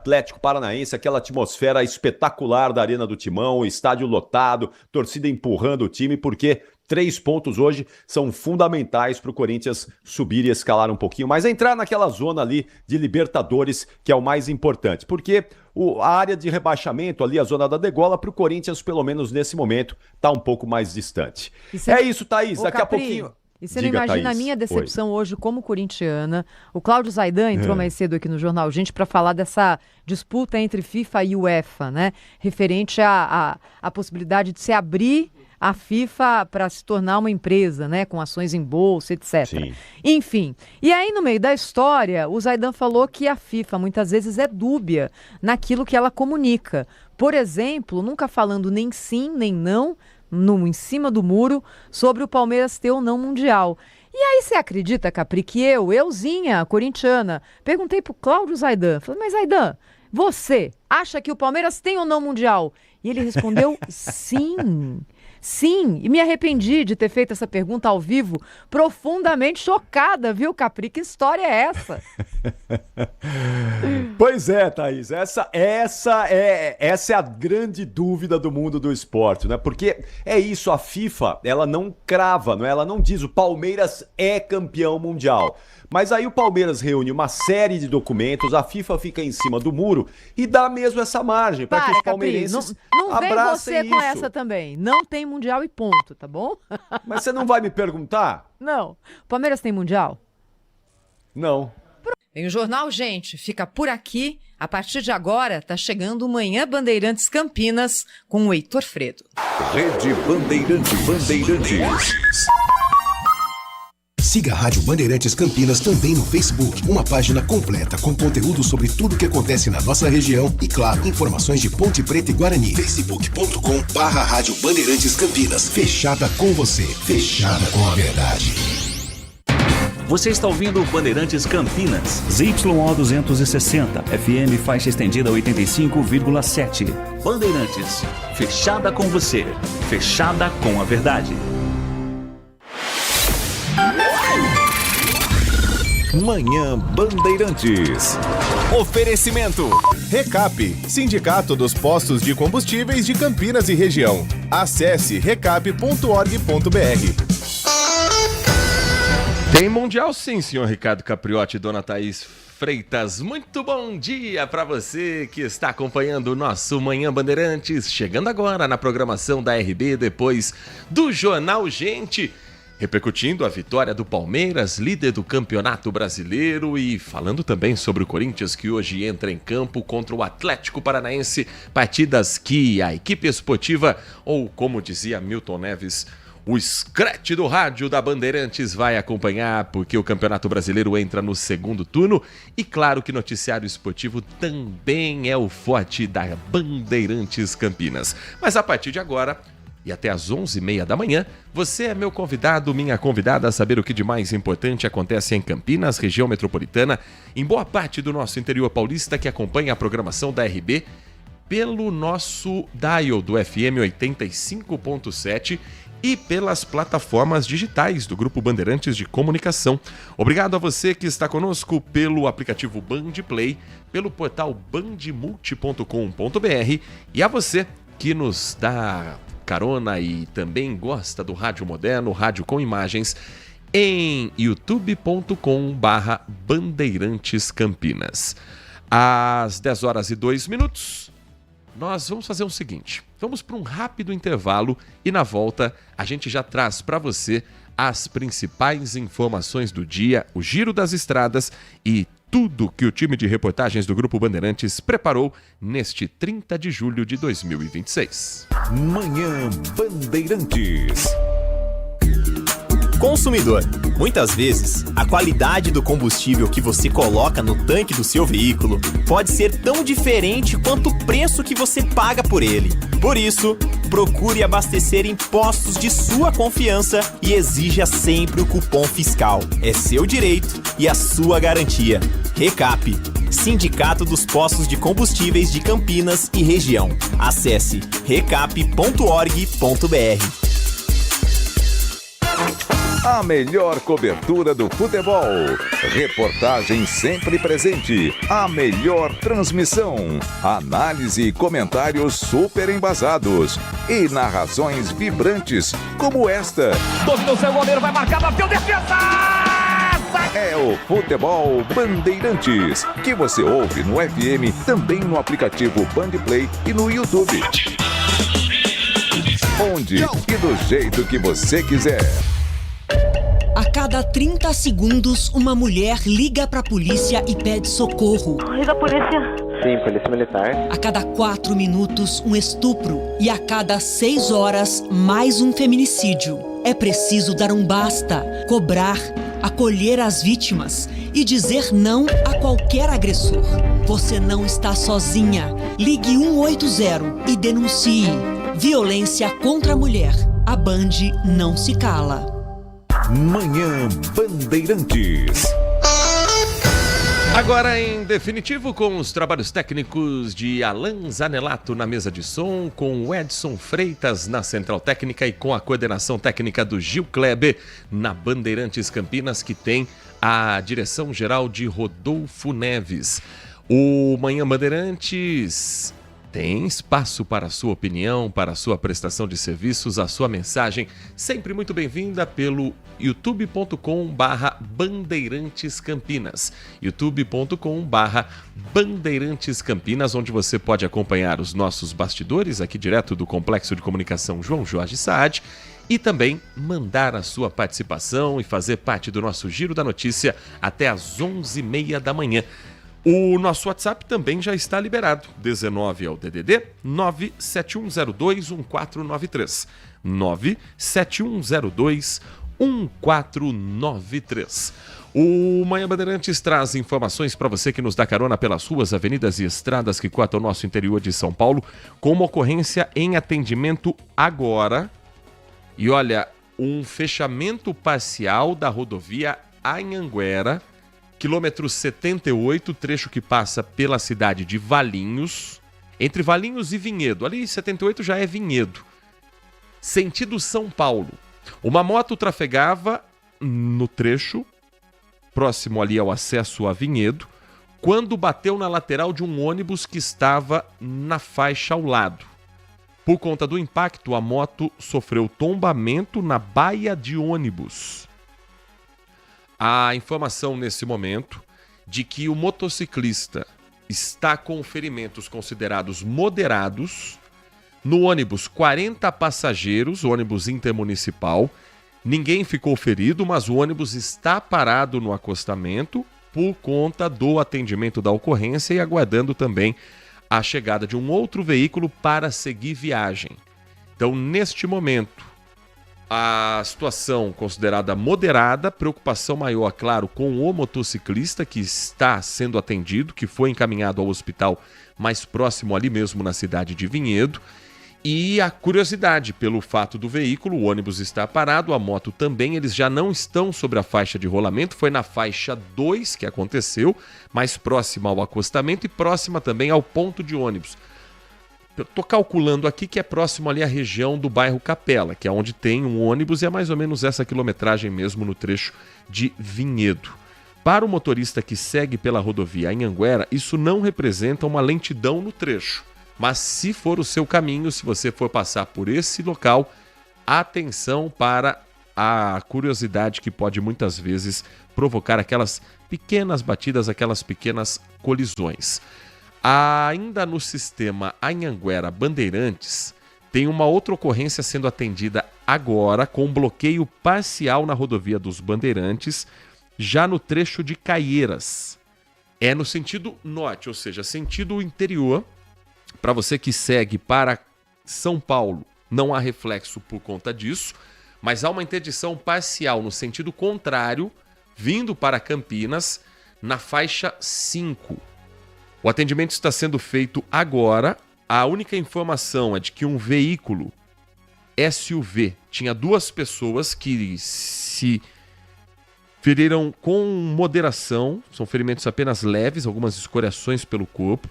Atlético Paranaense, aquela atmosfera espetacular da Arena do Timão, estádio lotado, torcida empurrando o time, porque 3 pontos hoje são fundamentais para o Corinthians subir e escalar um pouquinho, mas entrar naquela zona ali de Libertadores, que é o mais importante, porque a área de rebaixamento ali, a zona da degola, para o Corinthians, pelo menos nesse momento, está um pouco mais distante. É isso, Thaís, daqui a pouquinho... E você não imagina, Thaís, a minha decepção hoje como corintiana. O Cláudio Zaidan entrou mais cedo aqui no Jornal Gente para falar dessa disputa entre FIFA e UEFA, né? Referente à possibilidade de se abrir a FIFA para se tornar uma empresa, né? Com ações em bolsa, etc. Sim. Enfim, e aí no meio da história, o Zaidan falou que a FIFA muitas vezes é dúbia naquilo que ela comunica. Por exemplo, nunca falando nem sim, nem não, em cima do muro, sobre o Palmeiras ter ou não Mundial. E aí você acredita, Capri, que euzinha, corintiana, perguntei pro Cláudio Zaidan, falei, mas Zaidan, você acha que o Palmeiras tem ou não Mundial? E ele respondeu, sim. Sim, e me arrependi de ter feito essa pergunta ao vivo, profundamente chocada, viu, Capri? Que história é essa? Pois é, Thaís, essa é a grande dúvida do mundo do esporte, né? Porque é isso, a FIFA, ela não crava, não é? Ela não diz o Palmeiras é campeão mundial. Mas aí o Palmeiras reúne uma série de documentos, a FIFA fica em cima do muro e dá mesmo essa margem para que os palmeirenses não vem você isso. Com essa também. Não tem Mundial e ponto, tá bom? Mas você não vai me perguntar? Não. O Palmeiras tem Mundial? Não. Em o Jornal Gente fica por aqui. A partir de agora, tá chegando o Manhã Bandeirantes Campinas com o Heitor Fredo. Rede Bandeirantes. Siga a Rádio Bandeirantes Campinas também no Facebook. Uma página completa com conteúdo sobre tudo que acontece na nossa região e, claro, informações de Ponte Preta e Guarani. facebook.com/Rádio Bandeirantes Campinas. Fechada com você. Fechada com a verdade. Você está ouvindo Bandeirantes Campinas. ZYO 260, FM faixa estendida 85,7. Bandeirantes, fechada com você. Fechada com a verdade. Manhã Bandeirantes. Oferecimento. Recap, Sindicato dos Postos de Combustíveis de Campinas e Região. Acesse recap.org.br. Tem Mundial sim, senhor Ricardo Capriotti e dona Thaís Freitas. Muito bom dia para você que está acompanhando o nosso Manhã Bandeirantes. Chegando agora na programação da RB, depois do Jornal Gente. Repercutindo a vitória do Palmeiras, líder do Campeonato Brasileiro, e falando também sobre o Corinthians, que hoje entra em campo contra o Atlético Paranaense, partidas que a equipe esportiva, ou como dizia Milton Neves, o scratch do rádio da Bandeirantes vai acompanhar, porque o Campeonato Brasileiro entra no segundo turno, e claro que noticiário esportivo também é o forte da Bandeirantes Campinas. Mas a partir de agora... e até às 11h30 da manhã, você é meu convidado, minha convidada a saber o que de mais importante acontece em Campinas, região metropolitana, em boa parte do nosso interior paulista que acompanha a programação da RB pelo nosso dial do FM 85.7 e pelas plataformas digitais do Grupo Bandeirantes de Comunicação. Obrigado a você que está conosco pelo aplicativo Bandplay, pelo portal bandmulti.com.br e a você que nos dá carona e também gosta do rádio moderno, rádio com imagens, em youtube.com/Bandeirantes Campinas. Às 10h02, nós vamos fazer o seguinte, vamos para um rápido intervalo e na volta a gente já traz para você as principais informações do dia, o giro das estradas e tudo que o time de reportagens do Grupo Bandeirantes preparou neste 30 de julho de 2026. Manhã Bandeirantes. Consumidor, muitas vezes, a qualidade do combustível que você coloca no tanque do seu veículo pode ser tão diferente quanto o preço que você paga por ele. Por isso, procure abastecer em postos de sua confiança e exija sempre o cupom fiscal. É seu direito e a sua garantia. Recap, Sindicato dos Postos de Combustíveis de Campinas e Região. Acesse recap.org.br. A melhor cobertura do futebol. Reportagem sempre presente. A melhor transmissão. Análise e comentários super embasados. E narrações vibrantes, como esta. Dominou seu goleiro, vai marcar, bateu, defesa! É o Futebol Bandeirantes, que você ouve no FM, também no aplicativo Bandplay e no YouTube. Onde e do jeito que você quiser. A cada 30 segundos, uma mulher liga pra polícia e pede socorro. Liga a polícia. Sim, polícia militar. A cada 4 minutos, um estupro. E a cada 6 horas, mais um feminicídio. É preciso dar um basta, cobrar, acolher as vítimas e dizer não a qualquer agressor. Você não está sozinha. Ligue 180 e denuncie. Violência contra a mulher. A Band não se cala. Manhã Bandeirantes. Agora em definitivo com os trabalhos técnicos de Alan Zanelato na mesa de som, com o Edson Freitas na central técnica e com a coordenação técnica do Gil Kleber na Bandeirantes Campinas, que tem a direção geral de Rodolfo Neves. O Manhã Bandeirantes tem espaço para a sua opinião, para a sua prestação de serviços, a sua mensagem, sempre muito bem-vinda pelo youtube.com/Bandeirantes Campinas, youtube.com/Bandeirantes Campinas, onde você pode acompanhar os nossos bastidores aqui direto do Complexo de Comunicação João Jorge Saad e também mandar a sua participação e fazer parte do nosso Giro da Notícia até às 11h30 da manhã. O nosso WhatsApp também já está liberado. 19 é o DDD 971021493. 971021493. O Manhã Bandeirantes traz informações para você que nos dá carona pelas ruas, avenidas e estradas que cortam o nosso interior de São Paulo, com uma ocorrência em atendimento agora. E olha, um fechamento parcial da rodovia Anhanguera, quilômetro 78, trecho que passa pela cidade de Valinhos, entre Valinhos e Vinhedo. Ali 78 já é Vinhedo. Sentido São Paulo. Uma moto trafegava no trecho, próximo ali ao acesso a Vinhedo, quando bateu na lateral de um ônibus que estava na faixa ao lado. Por conta do impacto, a moto sofreu tombamento na baia de ônibus. A informação nesse momento de que o motociclista está com ferimentos considerados moderados. No ônibus, 40 passageiros, ônibus intermunicipal. Ninguém ficou ferido, mas o ônibus está parado no acostamento por conta do atendimento da ocorrência e aguardando também a chegada de um outro veículo para seguir viagem. Então, neste momento, a situação considerada moderada, preocupação maior, claro, com o motociclista que está sendo atendido, que foi encaminhado ao hospital mais próximo ali mesmo na cidade de Vinhedo. E a curiosidade pelo fato do veículo, o ônibus está parado, a moto também, eles já não estão sobre a faixa de rolamento, foi na faixa 2 que aconteceu, mais próxima ao acostamento e próxima também ao ponto de ônibus. Eu estou calculando aqui que é próximo ali à região do bairro Capela, que é onde tem um ônibus e é mais ou menos essa quilometragem mesmo no trecho de Vinhedo. Para o motorista que segue pela rodovia Anhanguera, isso não representa uma lentidão no trecho. Mas se for o seu caminho, se você for passar por esse local, atenção para a curiosidade que pode muitas vezes provocar aquelas pequenas batidas, aquelas pequenas colisões. Ainda no sistema Anhanguera Bandeirantes, tem uma outra ocorrência sendo atendida agora com um bloqueio parcial na rodovia dos Bandeirantes, já no trecho de Caieiras. É no sentido norte, ou seja, sentido interior. Para você que segue para São Paulo, não há reflexo por conta disso, mas há uma interdição parcial no sentido contrário, vindo para Campinas, na faixa 5. O atendimento está sendo feito agora. A única informação é de que um veículo SUV tinha 2 pessoas que se feriram com moderação, são ferimentos apenas leves, algumas escoriações pelo corpo,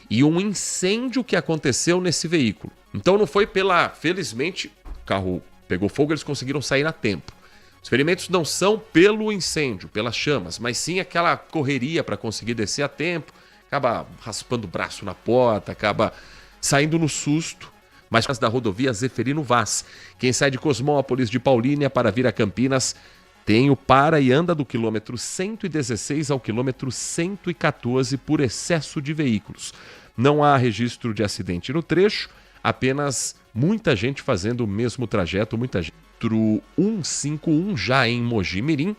e um incêndio que aconteceu nesse veículo. Então não foi felizmente, o carro pegou fogo, eles conseguiram sair a tempo. Os ferimentos não são pelo incêndio, pelas chamas, mas sim aquela correria para conseguir descer a tempo, acaba raspando o braço na porta, acaba saindo no susto. Mas da rodovia Zeferino Vaz, quem sai de Cosmópolis, de Paulínia para vir a Campinas, tem o para e anda do quilômetro 116 ao quilômetro 114 por excesso de veículos. Não há registro de acidente no trecho, apenas muita gente fazendo o mesmo trajeto, muita gente. 151 já em Mogi Mirim,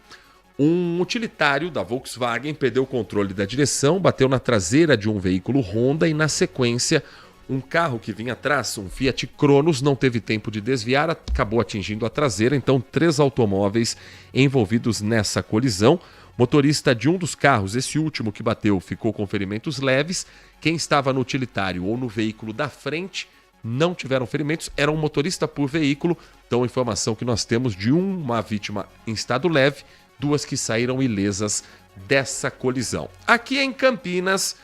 um utilitário da Volkswagen perdeu o controle da direção, bateu na traseira de um veículo Honda e na sequência um carro que vinha atrás, um Fiat Cronos, não teve tempo de desviar, acabou atingindo a traseira, então 3 automóveis envolvidos nessa colisão. Motorista de um dos carros, esse último que bateu, ficou com ferimentos leves. Quem estava no utilitário ou no veículo da frente não tiveram ferimentos, era um motorista por veículo. Então, a informação que nós temos de uma vítima em estado leve, 2 que saíram ilesas dessa colisão. Aqui em Campinas,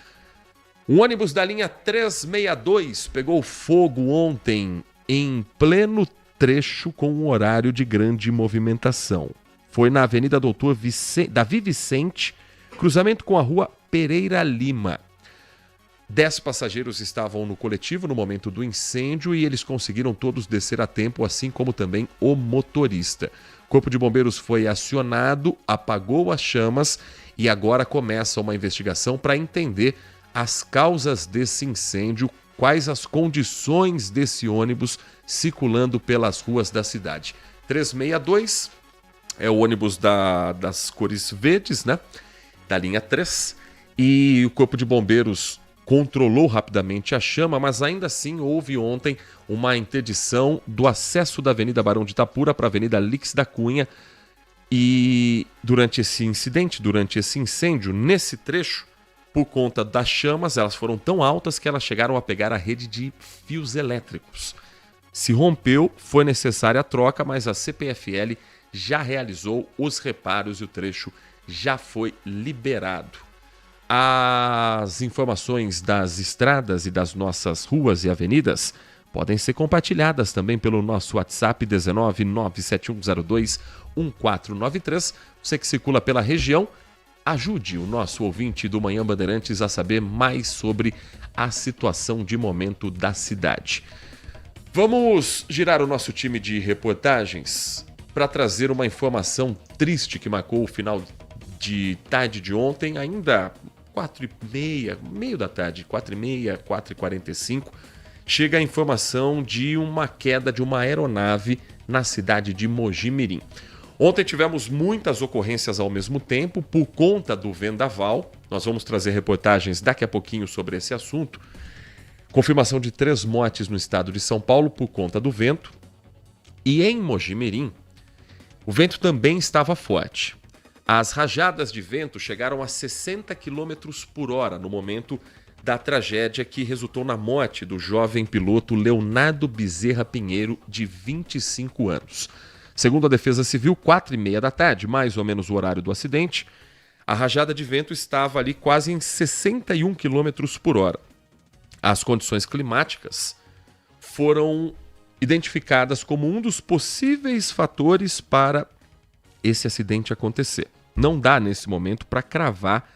um ônibus da linha 362 pegou fogo ontem em pleno trecho com um horário de grande movimentação. Foi na Avenida Doutor Davi Vicente, cruzamento com a Rua Pereira Lima. 10 passageiros estavam no coletivo no momento do incêndio e eles conseguiram todos descer a tempo, assim como também o motorista. O Corpo de Bombeiros foi acionado, apagou as chamas e agora começa uma investigação para entender as causas desse incêndio, quais as condições desse ônibus circulando pelas ruas da cidade. 362 é o ônibus das cores verdes, né? Da linha 3, e o Corpo de Bombeiros controlou rapidamente a chama, mas ainda assim houve ontem uma interdição do acesso da Avenida Barão de Itapura para a Avenida Lix da Cunha. E durante esse incidente, durante esse incêndio, nesse trecho, por conta das chamas, elas foram tão altas que elas chegaram a pegar a rede de fios elétricos. Se rompeu, foi necessária a troca, mas a CPFL já realizou os reparos e o trecho já foi liberado. As informações das estradas e das nossas ruas e avenidas podem ser compartilhadas também pelo nosso WhatsApp 19 97102 1493. Você que circula pela região, ajude o nosso ouvinte do Manhã Bandeirantes a saber mais sobre a situação de momento da cidade. Vamos girar o nosso time de reportagens para trazer uma informação triste que marcou o final de tarde de ontem, ainda 4h30, meio da tarde, 4h30, 4h45, chega a informação de uma queda de uma aeronave na cidade de Mogi Mirim. Ontem tivemos muitas ocorrências ao mesmo tempo por conta do vendaval. Nós vamos trazer reportagens daqui a pouquinho sobre esse assunto. Confirmação de 3 mortes no estado de São Paulo por conta do vento. E em Mogi Mirim, o vento também estava forte. As rajadas de vento chegaram a 60 km por hora no momento da tragédia que resultou na morte do jovem piloto Leonardo Bezerra Pinheiro, de 25 anos. Segundo a Defesa Civil, 4h30 da tarde, mais ou menos o horário do acidente, a rajada de vento estava ali quase em 61 km por hora. As condições climáticas foram identificadas como um dos possíveis fatores para esse acidente acontecer. Não dá, nesse momento, para cravar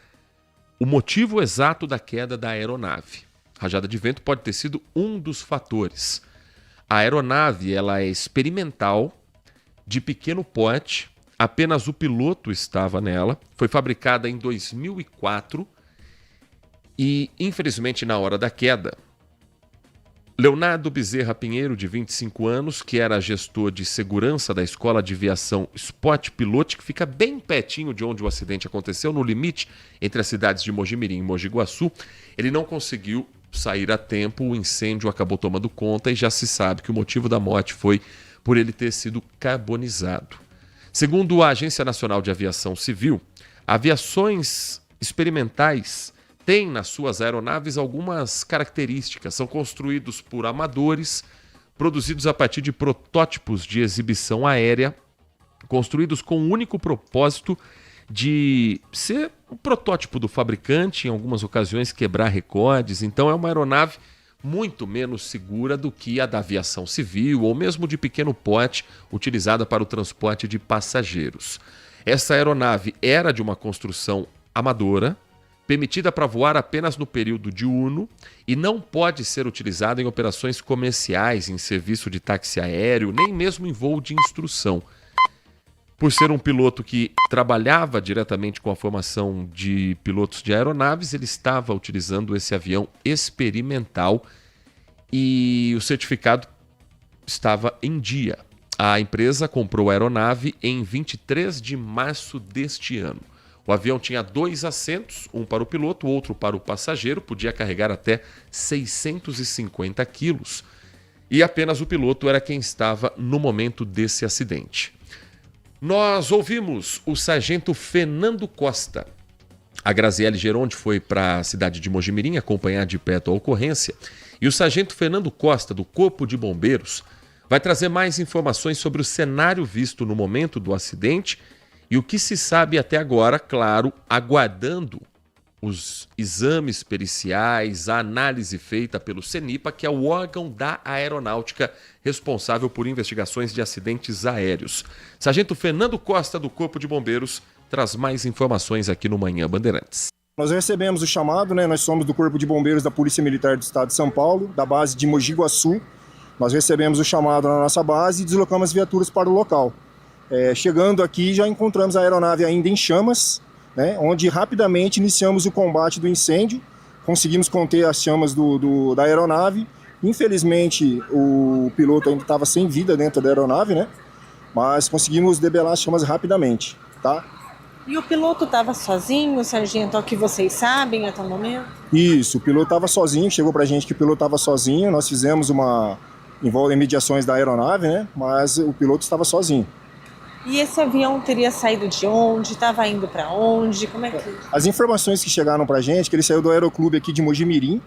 o motivo exato da queda da aeronave. A rajada de vento pode ter sido um dos fatores. A aeronave ela é experimental, de pequeno porte, apenas o piloto estava nela, foi fabricada em 2004 e, infelizmente, na hora da queda, Leonardo Bezerra Pinheiro, de 25 anos, que era gestor de segurança da Escola de Aviação Sport Pilot, que fica bem pertinho de onde o acidente aconteceu, no limite entre as cidades de Mogi Mirim e Mogi Guaçu, ele não conseguiu sair a tempo, o incêndio acabou tomando conta e já se sabe que o motivo da morte foi por ele ter sido carbonizado. Segundo a Agência Nacional de Aviação Civil, aviações experimentais têm nas suas aeronaves algumas características. São construídos por amadores, produzidos a partir de protótipos de exibição aérea, construídos com o único propósito de ser um protótipo do fabricante, em algumas ocasiões quebrar recordes. Então é uma aeronave muito menos segura do que a da aviação civil ou mesmo de pequeno porte utilizada para o transporte de passageiros. Essa aeronave era de uma construção amadora, permitida para voar apenas no período diurno e não pode ser utilizada em operações comerciais, em serviço de táxi aéreo, nem mesmo em voo de instrução. Por ser um piloto que trabalhava diretamente com a formação de pilotos de aeronaves, ele estava utilizando esse avião experimental e o certificado estava em dia. A empresa comprou a aeronave em 23 de março deste ano. O avião tinha 2 assentos, um para o piloto, outro para o passageiro, podia carregar até 650 quilos. E apenas o piloto era quem estava no momento desse acidente. Nós ouvimos o sargento Fernando Costa. A Graziele Geronde foi para a cidade de Mojimirim acompanhar de perto a ocorrência. E o sargento Fernando Costa, do Corpo de Bombeiros, vai trazer mais informações sobre o cenário visto no momento do acidente e o que se sabe até agora, claro, aguardando os exames periciais, a análise feita pelo CENIPA, que é o órgão da aeronáutica responsável por investigações de acidentes aéreos. Sargento Fernando Costa, do Corpo de Bombeiros, traz mais informações aqui no Manhã Bandeirantes. Nós recebemos o chamado, nós somos do Corpo de Bombeiros da Polícia Militar do Estado de São Paulo, da base de Mogi Guaçu. Nós recebemos o chamado na nossa base e deslocamos as viaturas para o local. Chegando aqui, já encontramos a aeronave ainda em chamas, onde rapidamente iniciamos o combate do incêndio, conseguimos conter as chamas da aeronave. Infelizmente, o piloto ainda estava sem vida dentro da aeronave, mas conseguimos debelar as chamas rapidamente, tá? E o piloto estava sozinho, sargento, ao que vocês sabem até o momento? Isso, o piloto estava sozinho, chegou pra gente que o piloto estava sozinho, nós fizemos em mediações da aeronave, mas o piloto estava sozinho. E esse avião teria saído de onde? Estava indo para onde? Como é que... As informações que chegaram pra gente, que ele saiu do aeroclube aqui de Mojimirim,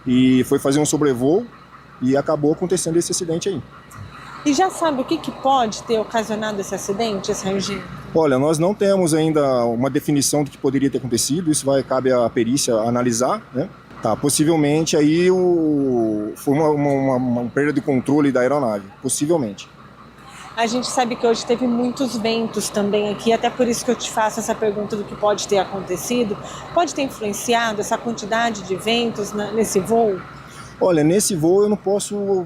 e foi fazer um sobrevoo e acabou acontecendo esse acidente aí. E já sabe o que pode ter ocasionado esse acidente, sargento? Olha, nós não temos ainda uma definição do que poderia ter acontecido, isso cabe à perícia analisar, possivelmente aí foi uma perda de controle da aeronave, possivelmente. A gente sabe que hoje teve muitos ventos também aqui, até por isso que eu te faço essa pergunta do que pode ter acontecido. Pode ter influenciado essa quantidade de ventos nesse voo? Olha, nesse voo eu não posso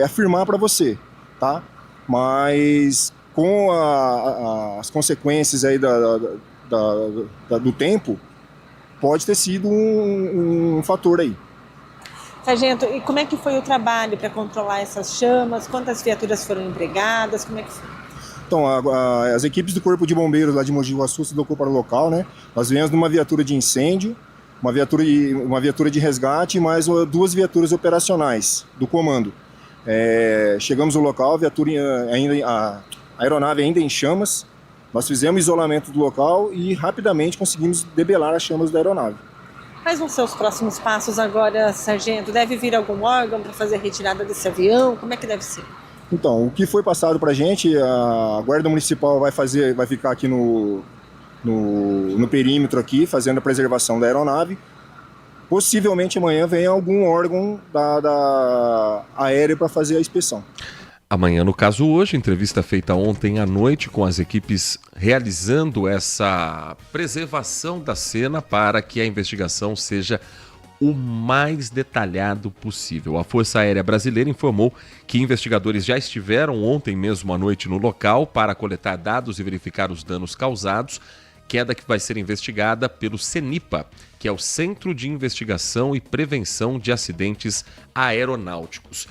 afirmar para você, tá? Mas com as consequências aí do tempo, pode ter sido um fator aí. Sargento, e como é que foi o trabalho para controlar essas chamas? Quantas viaturas foram empregadas? Como é que foi? Então, as equipes do Corpo de Bombeiros lá de Mogi Guaçu se deslocou para o local, Nós viemos numa viatura de incêndio, uma viatura de resgate e mais 2 viaturas operacionais do comando. Chegamos no local, a aeronave ainda em chamas, nós fizemos isolamento do local e rapidamente conseguimos debelar as chamas da aeronave. Quais vão ser os próximos passos agora, sargento? Deve vir algum órgão para fazer a retirada desse avião? Como é que deve ser? Então, o que foi passado para a gente, a Guarda Municipal vai ficar aqui no perímetro aqui, fazendo a preservação da aeronave. Possivelmente amanhã vem algum órgão da aérea para fazer a inspeção. Amanhã, no caso hoje, entrevista feita ontem à noite com as equipes realizando essa preservação da cena para que a investigação seja o mais detalhado possível. A Força Aérea Brasileira informou que investigadores já estiveram ontem mesmo à noite no local para coletar dados e verificar os danos causados, queda que vai ser investigada pelo CENIPA, que é o Centro de Investigação e Prevenção de Acidentes Aeronáuticos.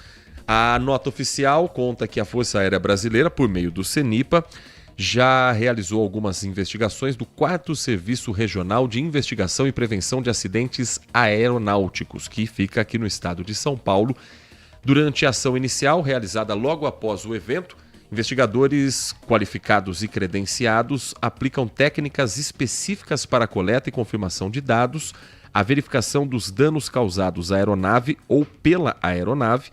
A nota oficial conta que a Força Aérea Brasileira, por meio do CENIPA, já realizou algumas investigações do 4º Serviço Regional de Investigação e Prevenção de Acidentes Aeronáuticos, que fica aqui no estado de São Paulo. Durante a ação inicial, realizada logo após o evento, investigadores qualificados e credenciados aplicam técnicas específicas para a coleta e confirmação de dados, a verificação dos danos causados à aeronave ou pela aeronave,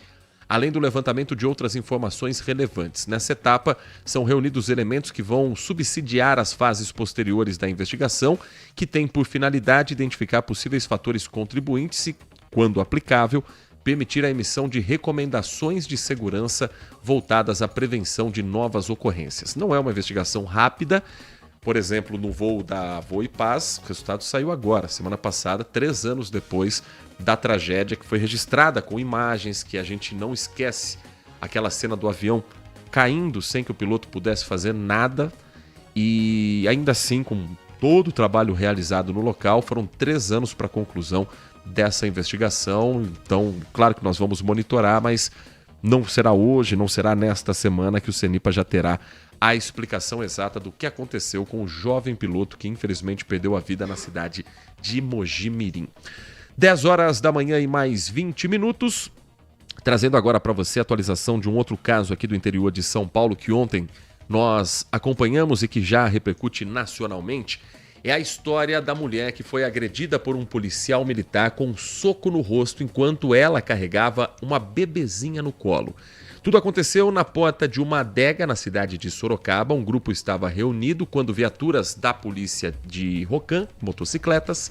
além do levantamento de outras informações relevantes. Nessa etapa, são reunidos elementos que vão subsidiar as fases posteriores da investigação, que tem por finalidade identificar possíveis fatores contribuintes e quando aplicável, permitir a emissão de recomendações de segurança voltadas à prevenção de novas ocorrências. Não é uma investigação rápida. Por exemplo, no voo da Voa e Paz, o resultado saiu agora, semana passada, 3 anos depois da tragédia, que foi registrada com imagens que a gente não esquece. Aquela cena do avião caindo sem que o piloto pudesse fazer nada, e ainda assim, com todo o trabalho realizado no local, foram 3 anos para a conclusão dessa investigação. Então, claro que nós vamos monitorar, mas não será hoje, não será nesta semana que o CENIPA já terá a explicação exata do que aconteceu com o jovem piloto que infelizmente perdeu a vida na cidade de Mojimirim. 10 horas da manhã e mais 20 minutos, trazendo agora para você a atualização de um outro caso aqui do interior de São Paulo que ontem nós acompanhamos e que já repercute nacionalmente. É a história da mulher que foi agredida por um policial militar com um soco no rosto enquanto ela carregava uma bebezinha no colo. Tudo aconteceu na porta de uma adega na cidade de Sorocaba. Um grupo estava reunido quando viaturas da polícia de Rocan, motocicletas,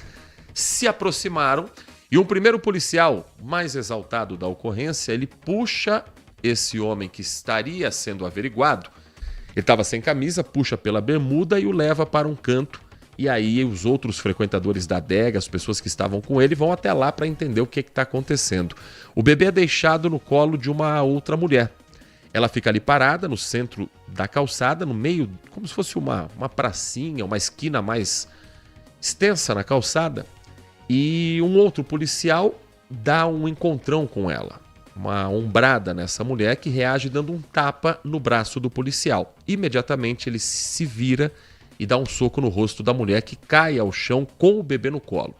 se aproximaram e um primeiro policial, mais exaltado da ocorrência, ele puxa esse homem que estaria sendo averiguado. Ele estava sem camisa, puxa pela bermuda e o leva para um canto. E aí os outros frequentadores da adega, as pessoas que estavam com ele, vão até lá para entender o que está acontecendo. O bebê é deixado no colo de uma outra mulher. Ela fica ali parada no centro da calçada, no meio, como se fosse uma pracinha, uma esquina mais extensa na calçada. E um outro policial dá um encontrão com ela. Uma ombrada nessa mulher que reage dando um tapa no braço do policial. Imediatamente ele se vira e dá um soco no rosto da mulher que cai ao chão com o bebê no colo.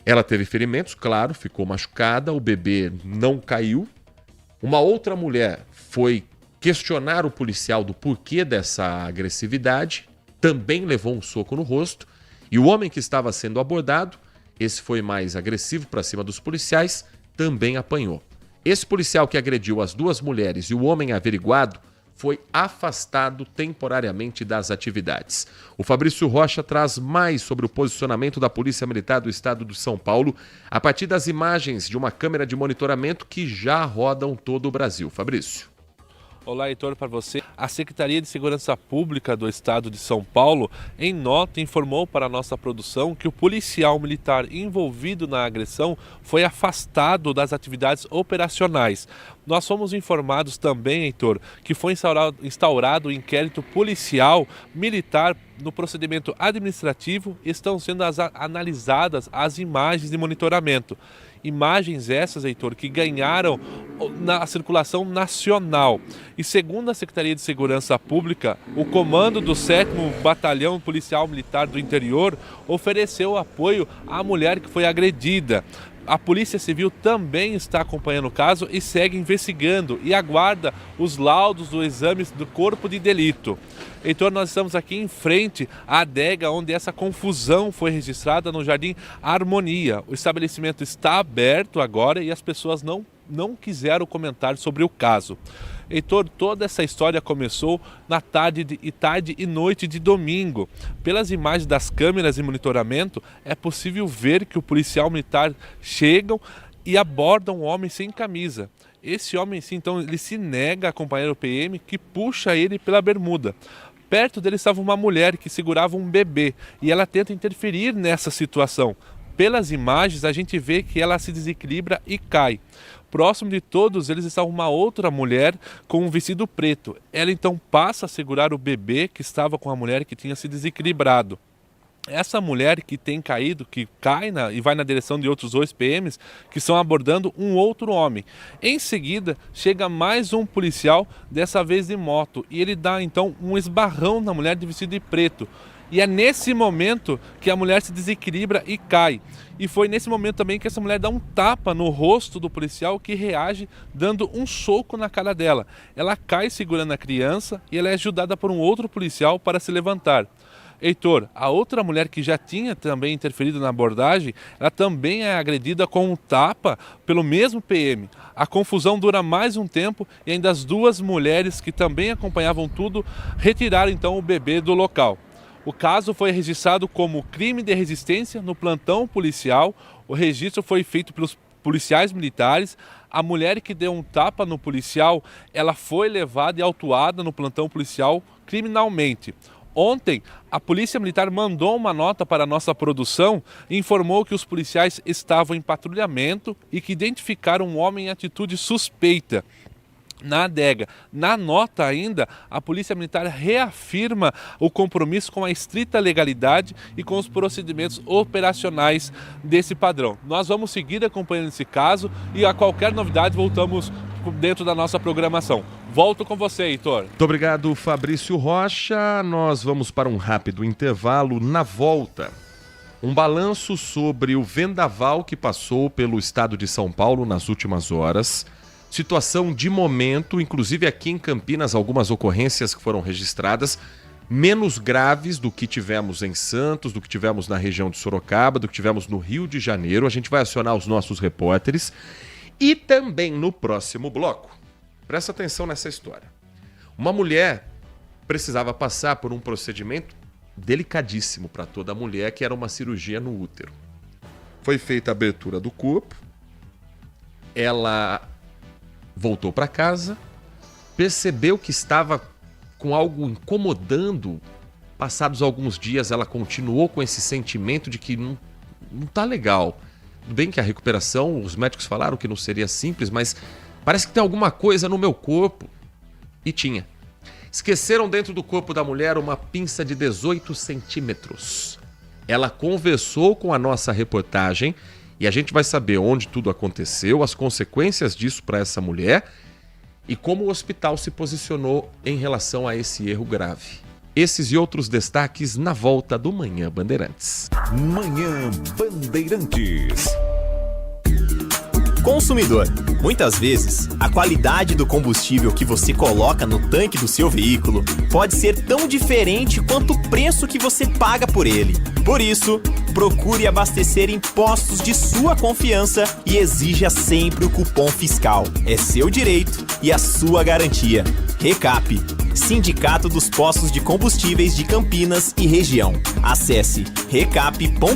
Ela teve ferimentos, claro, ficou machucada, o bebê não caiu. Uma outra mulher foi questionar o policial do porquê dessa agressividade, também levou um soco no rosto, e o homem que estava sendo abordado, esse foi mais agressivo para cima dos policiais, também apanhou. Esse policial que agrediu as 2 mulheres e o homem averiguado foi afastado temporariamente das atividades. O Fabrício Rocha traz mais sobre o posicionamento da Polícia Militar do Estado de São Paulo a partir das imagens de uma câmera de monitoramento que já rodam todo o Brasil. Fabrício. Olá, Heitor, para você. A Secretaria de Segurança Pública do Estado de São Paulo, em nota, informou para a nossa produção que o policial militar envolvido na agressão foi afastado das atividades operacionais. Nós fomos informados também, Heitor, que foi instaurado um inquérito policial militar no procedimento administrativo e estão sendo analisadas as imagens de monitoramento. Imagens essas, Heitor, que ganharam na circulação nacional. E segundo a Secretaria de Segurança Pública, o comando do 7º Batalhão Policial Militar do Interior ofereceu apoio à mulher que foi agredida. A Polícia Civil também está acompanhando o caso e segue investigando e aguarda os laudos do exame do corpo de delito. Heitor, nós estamos aqui em frente à adega onde essa confusão foi registrada no Jardim Harmonia. O estabelecimento está aberto agora e as pessoas não quiseram comentar sobre o caso. Heitor, toda essa história começou na tarde e noite de domingo. Pelas imagens das câmeras de monitoramento, é possível ver que o policial militar chegam e abordam um homem sem camisa. Esse homem, sim, então, ele se nega a acompanhar o PM, que puxa ele pela bermuda. Perto dele estava uma mulher que segurava um bebê e ela tenta interferir nessa situação. Pelas imagens, a gente vê que ela se desequilibra e cai. Próximo de todos eles estava uma outra mulher com um vestido preto. Ela então passa a segurar o bebê que estava com a mulher que tinha se desequilibrado. Essa mulher que tem caído, que cai e vai na direção de outros 2 PMs que estão abordando um outro homem. Em seguida, chega mais um policial, dessa vez de moto, e ele dá então um esbarrão na mulher de vestido de preto. E é nesse momento que a mulher se desequilibra e cai. E foi nesse momento também que essa mulher dá um tapa no rosto do policial, que reage dando um soco na cara dela. Ela cai segurando a criança e ela é ajudada por um outro policial para se levantar. Heitor, a outra mulher que já tinha também interferido na abordagem, ela também é agredida com um tapa pelo mesmo PM. A confusão dura mais um tempo e ainda as 2 mulheres que também acompanhavam tudo retiraram então o bebê do local. O caso foi registrado como crime de resistência no plantão policial. O registro foi feito pelos policiais militares. A mulher que deu um tapa no policial, ela foi levada e autuada no plantão policial criminalmente. Ontem, a Polícia Militar mandou uma nota para a nossa produção e informou que os policiais estavam em patrulhamento e que identificaram um homem em atitude suspeita na adega. Na nota ainda, a Polícia Militar reafirma o compromisso com a estrita legalidade e com os procedimentos operacionais desse padrão. Nós vamos seguir acompanhando esse caso e a qualquer novidade voltamos dentro da nossa programação. Volto com você, Heitor. Muito obrigado, Fabrício Rocha. Nós vamos para um rápido intervalo. Na volta, um balanço sobre o vendaval que passou pelo estado de São Paulo nas últimas horas. Situação de momento, inclusive aqui em Campinas, algumas ocorrências que foram registradas, menos graves do que tivemos em Santos, do que tivemos na região de Sorocaba, do que tivemos no Rio de Janeiro. A gente vai acionar os nossos repórteres. E também no próximo bloco, presta atenção nessa história. Uma mulher precisava passar por um procedimento delicadíssimo para toda mulher, que era uma cirurgia no útero. Foi feita a abertura do corpo, ela voltou para casa, percebeu que estava com algo incomodando. Passados alguns dias, ela continuou com esse sentimento de que não tá legal. Tudo bem que a recuperação, os médicos falaram que não seria simples, mas parece que tem alguma coisa no meu corpo. E tinha. Esqueceram dentro do corpo da mulher uma pinça de 18 centímetros. Ela conversou com a nossa reportagem e a gente vai saber onde tudo aconteceu, as consequências disso para essa mulher e como o hospital se posicionou em relação a esse erro grave. Esses e outros destaques na volta do Manhã Bandeirantes. Manhã Bandeirantes. Consumidor, muitas vezes, a qualidade do combustível que você coloca no tanque do seu veículo pode ser tão diferente quanto o preço que você paga por ele. Por isso, procure abastecer em postos de sua confiança e exija sempre o cupom fiscal. É seu direito e a sua garantia. Recap, Sindicato dos Postos de Combustíveis de Campinas e Região. Acesse recap.org.br.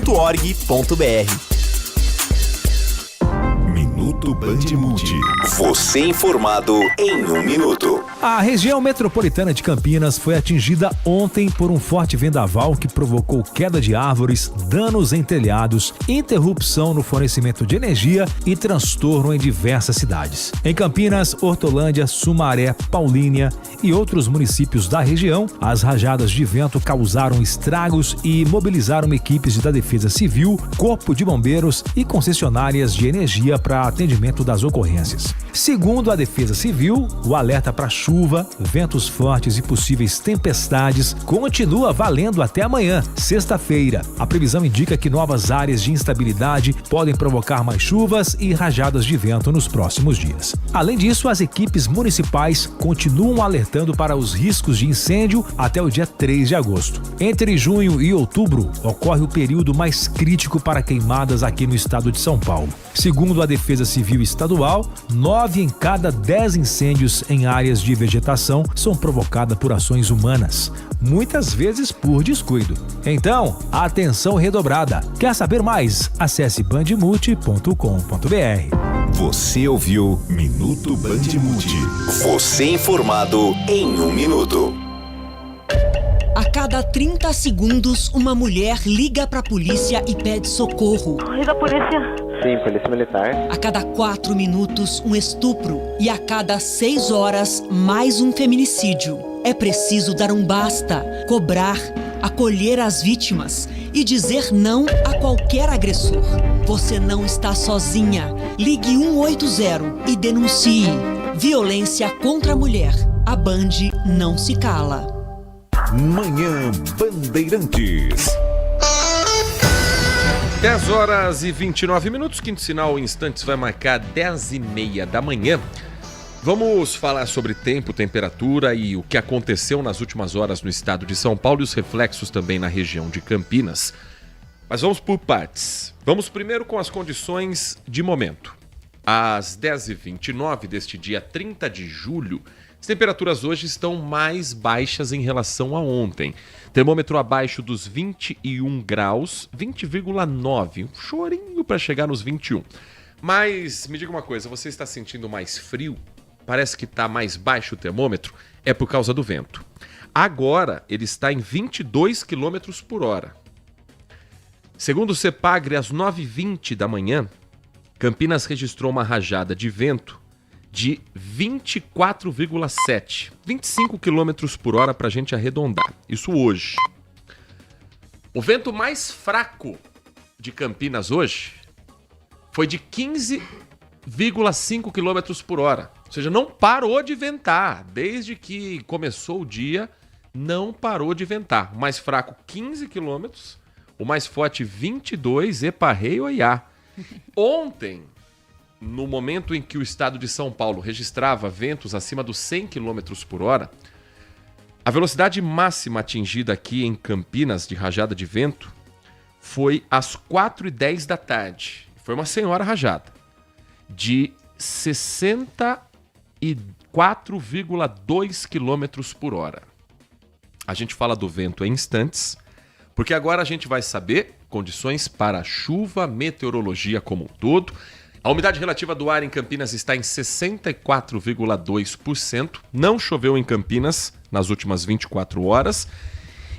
Minuto Bandmude. Você informado em 1 minuto. A região metropolitana de Campinas foi atingida ontem por um forte vendaval que provocou queda de árvores, danos em telhados, interrupção no fornecimento de energia e transtorno em diversas cidades. Em Campinas, Hortolândia, Sumaré, Paulínia e outros municípios da região, as rajadas de vento causaram estragos e mobilizaram equipes da Defesa Civil, Corpo de Bombeiros e concessionárias de energia para atendimento das ocorrências. Segundo a Defesa Civil, o alerta para chuva, ventos fortes e possíveis tempestades continua valendo até amanhã, sexta-feira. A previsão indica que novas áreas de instabilidade podem provocar mais chuvas e rajadas de vento nos próximos dias. Além disso, as equipes municipais continuam alertando para os riscos de incêndio até o dia 3 de agosto. Entre junho e outubro, ocorre o período mais crítico para queimadas aqui no estado de São Paulo. Segundo a Defesa Civil Estadual, 9 em cada 10 incêndios em áreas de vegetação são provocadas por ações humanas, muitas vezes por descuido. Então, atenção redobrada. Quer saber mais? Acesse bandmulti.com.br. Você ouviu Minuto Bandmude. Você informado em 1 minuto. A cada 30 segundos, uma mulher liga para a polícia e pede socorro. Liga a polícia. Sim, polícia militar. A cada 4 minutos, um estupro. E a cada 6 horas, mais um feminicídio. É preciso dar um basta, cobrar, acolher as vítimas e dizer não a qualquer agressor. Você não está sozinha. Ligue 180 e denuncie. Violência contra a mulher. A Band não se cala. Manhã Bandeirantes. 10 horas e 29 minutos, quinto sinal em instantes vai marcar 10h30 da manhã. Vamos falar sobre tempo, temperatura e o que aconteceu nas últimas horas no estado de São Paulo e os reflexos também na região de Campinas. Mas vamos por partes. Vamos primeiro com as condições de momento. Às 10h29 deste dia 30 de julho, As temperaturas hoje estão mais baixas em relação a ontem. Termômetro abaixo dos 21 graus, 20,9. Um chorinho para chegar nos 21. Mas me diga uma coisa, você está sentindo mais frio? Parece que está mais baixo o termômetro? É por causa do vento. Agora ele está em 22 km por hora. Segundo o CEPAGRE, às 9h20 da manhã, Campinas registrou uma rajada de vento de 24,7, 25 km por hora para a gente arredondar. Isso hoje. O vento mais fraco de Campinas hoje foi de 15,5 km por hora. Ou seja, não parou de ventar. Desde que começou o dia, não parou de ventar. O mais fraco, 15 km. O mais forte, 22, Epa-Rei, Oiá. Ontem, no momento em que o estado de São Paulo registrava ventos acima dos 100 km por hora, a velocidade máxima atingida aqui em Campinas de rajada de vento foi às 4h10 da tarde. Foi uma senhora rajada de 64,2 km por hora. A gente fala do vento em instantes, porque agora a gente vai saber condições para chuva, meteorologia como um todo. A umidade relativa do ar em Campinas está em 64,2%. Não choveu em Campinas nas últimas 24 horas.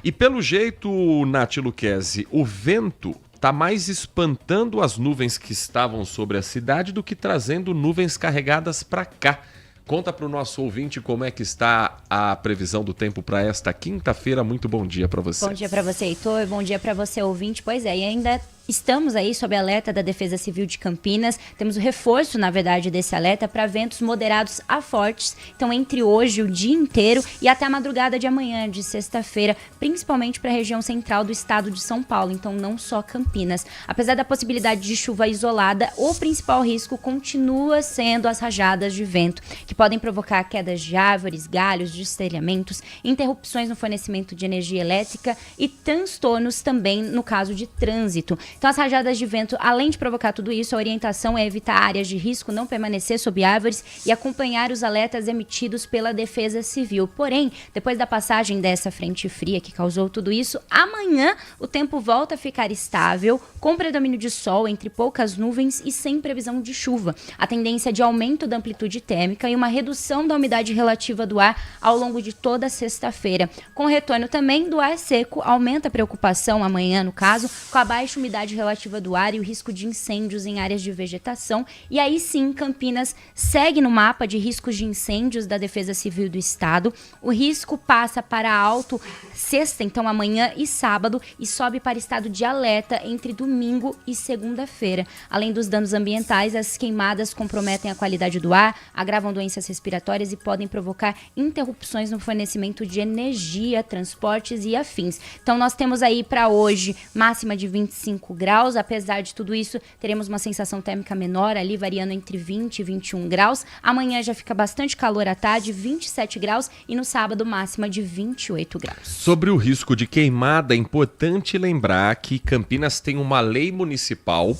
E pelo jeito, Nath Luquezzi, o vento está mais espantando as nuvens que estavam sobre a cidade do que trazendo nuvens carregadas para cá. Conta para o nosso ouvinte como é que está a previsão do tempo para esta quinta-feira. Muito bom dia para você. Bom dia para você, Heitor. Bom dia para você, ouvinte. Pois é, e ainda estamos aí sob alerta da Defesa Civil de Campinas. Temos o reforço, na verdade, desse alerta para ventos moderados a fortes. Então, entre hoje, o dia inteiro e até a madrugada de amanhã, de sexta-feira, principalmente para a região central do estado de São Paulo. Então, não só Campinas. Apesar da possibilidade de chuva isolada, o principal risco continua sendo as rajadas de vento, que podem provocar quedas de árvores, galhos, destelhamentos, interrupções no fornecimento de energia elétrica e transtornos também no caso de trânsito. Então, as rajadas de vento, além de provocar tudo isso, a orientação é evitar áreas de risco, não permanecer sob árvores e acompanhar os alertas emitidos pela Defesa Civil. Porém, depois da passagem dessa frente fria que causou tudo isso, amanhã o tempo volta a ficar estável, com predomínio de sol entre poucas nuvens e sem previsão de chuva. A tendência é de aumento da amplitude térmica e uma redução da umidade relativa do ar ao longo de toda a sexta-feira. Com o retorno também do ar seco, aumenta a preocupação amanhã, no caso, com a baixa umidade relativa do ar e o risco de incêndios em áreas de vegetação. E aí sim, Campinas segue no mapa de riscos de incêndios da Defesa Civil do Estado. O risco passa para alto sexta, então amanhã e sábado, e sobe para estado de alerta entre domingo e segunda-feira. Além dos danos ambientais, as queimadas comprometem a qualidade do ar, agravam doenças respiratórias e podem provocar interrupções no fornecimento de energia, transportes e afins. Então nós temos aí para hoje máxima de 25 graus, apesar de tudo isso, teremos uma sensação térmica menor ali, variando entre 20 e 21 graus. Amanhã já fica bastante calor à tarde, 27 graus, e no sábado máxima de 28 graus. Sobre o risco de queimada, é importante lembrar que Campinas tem uma lei municipal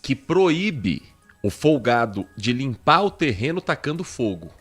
que proíbe o folgado de limpar o terreno tacando fogo.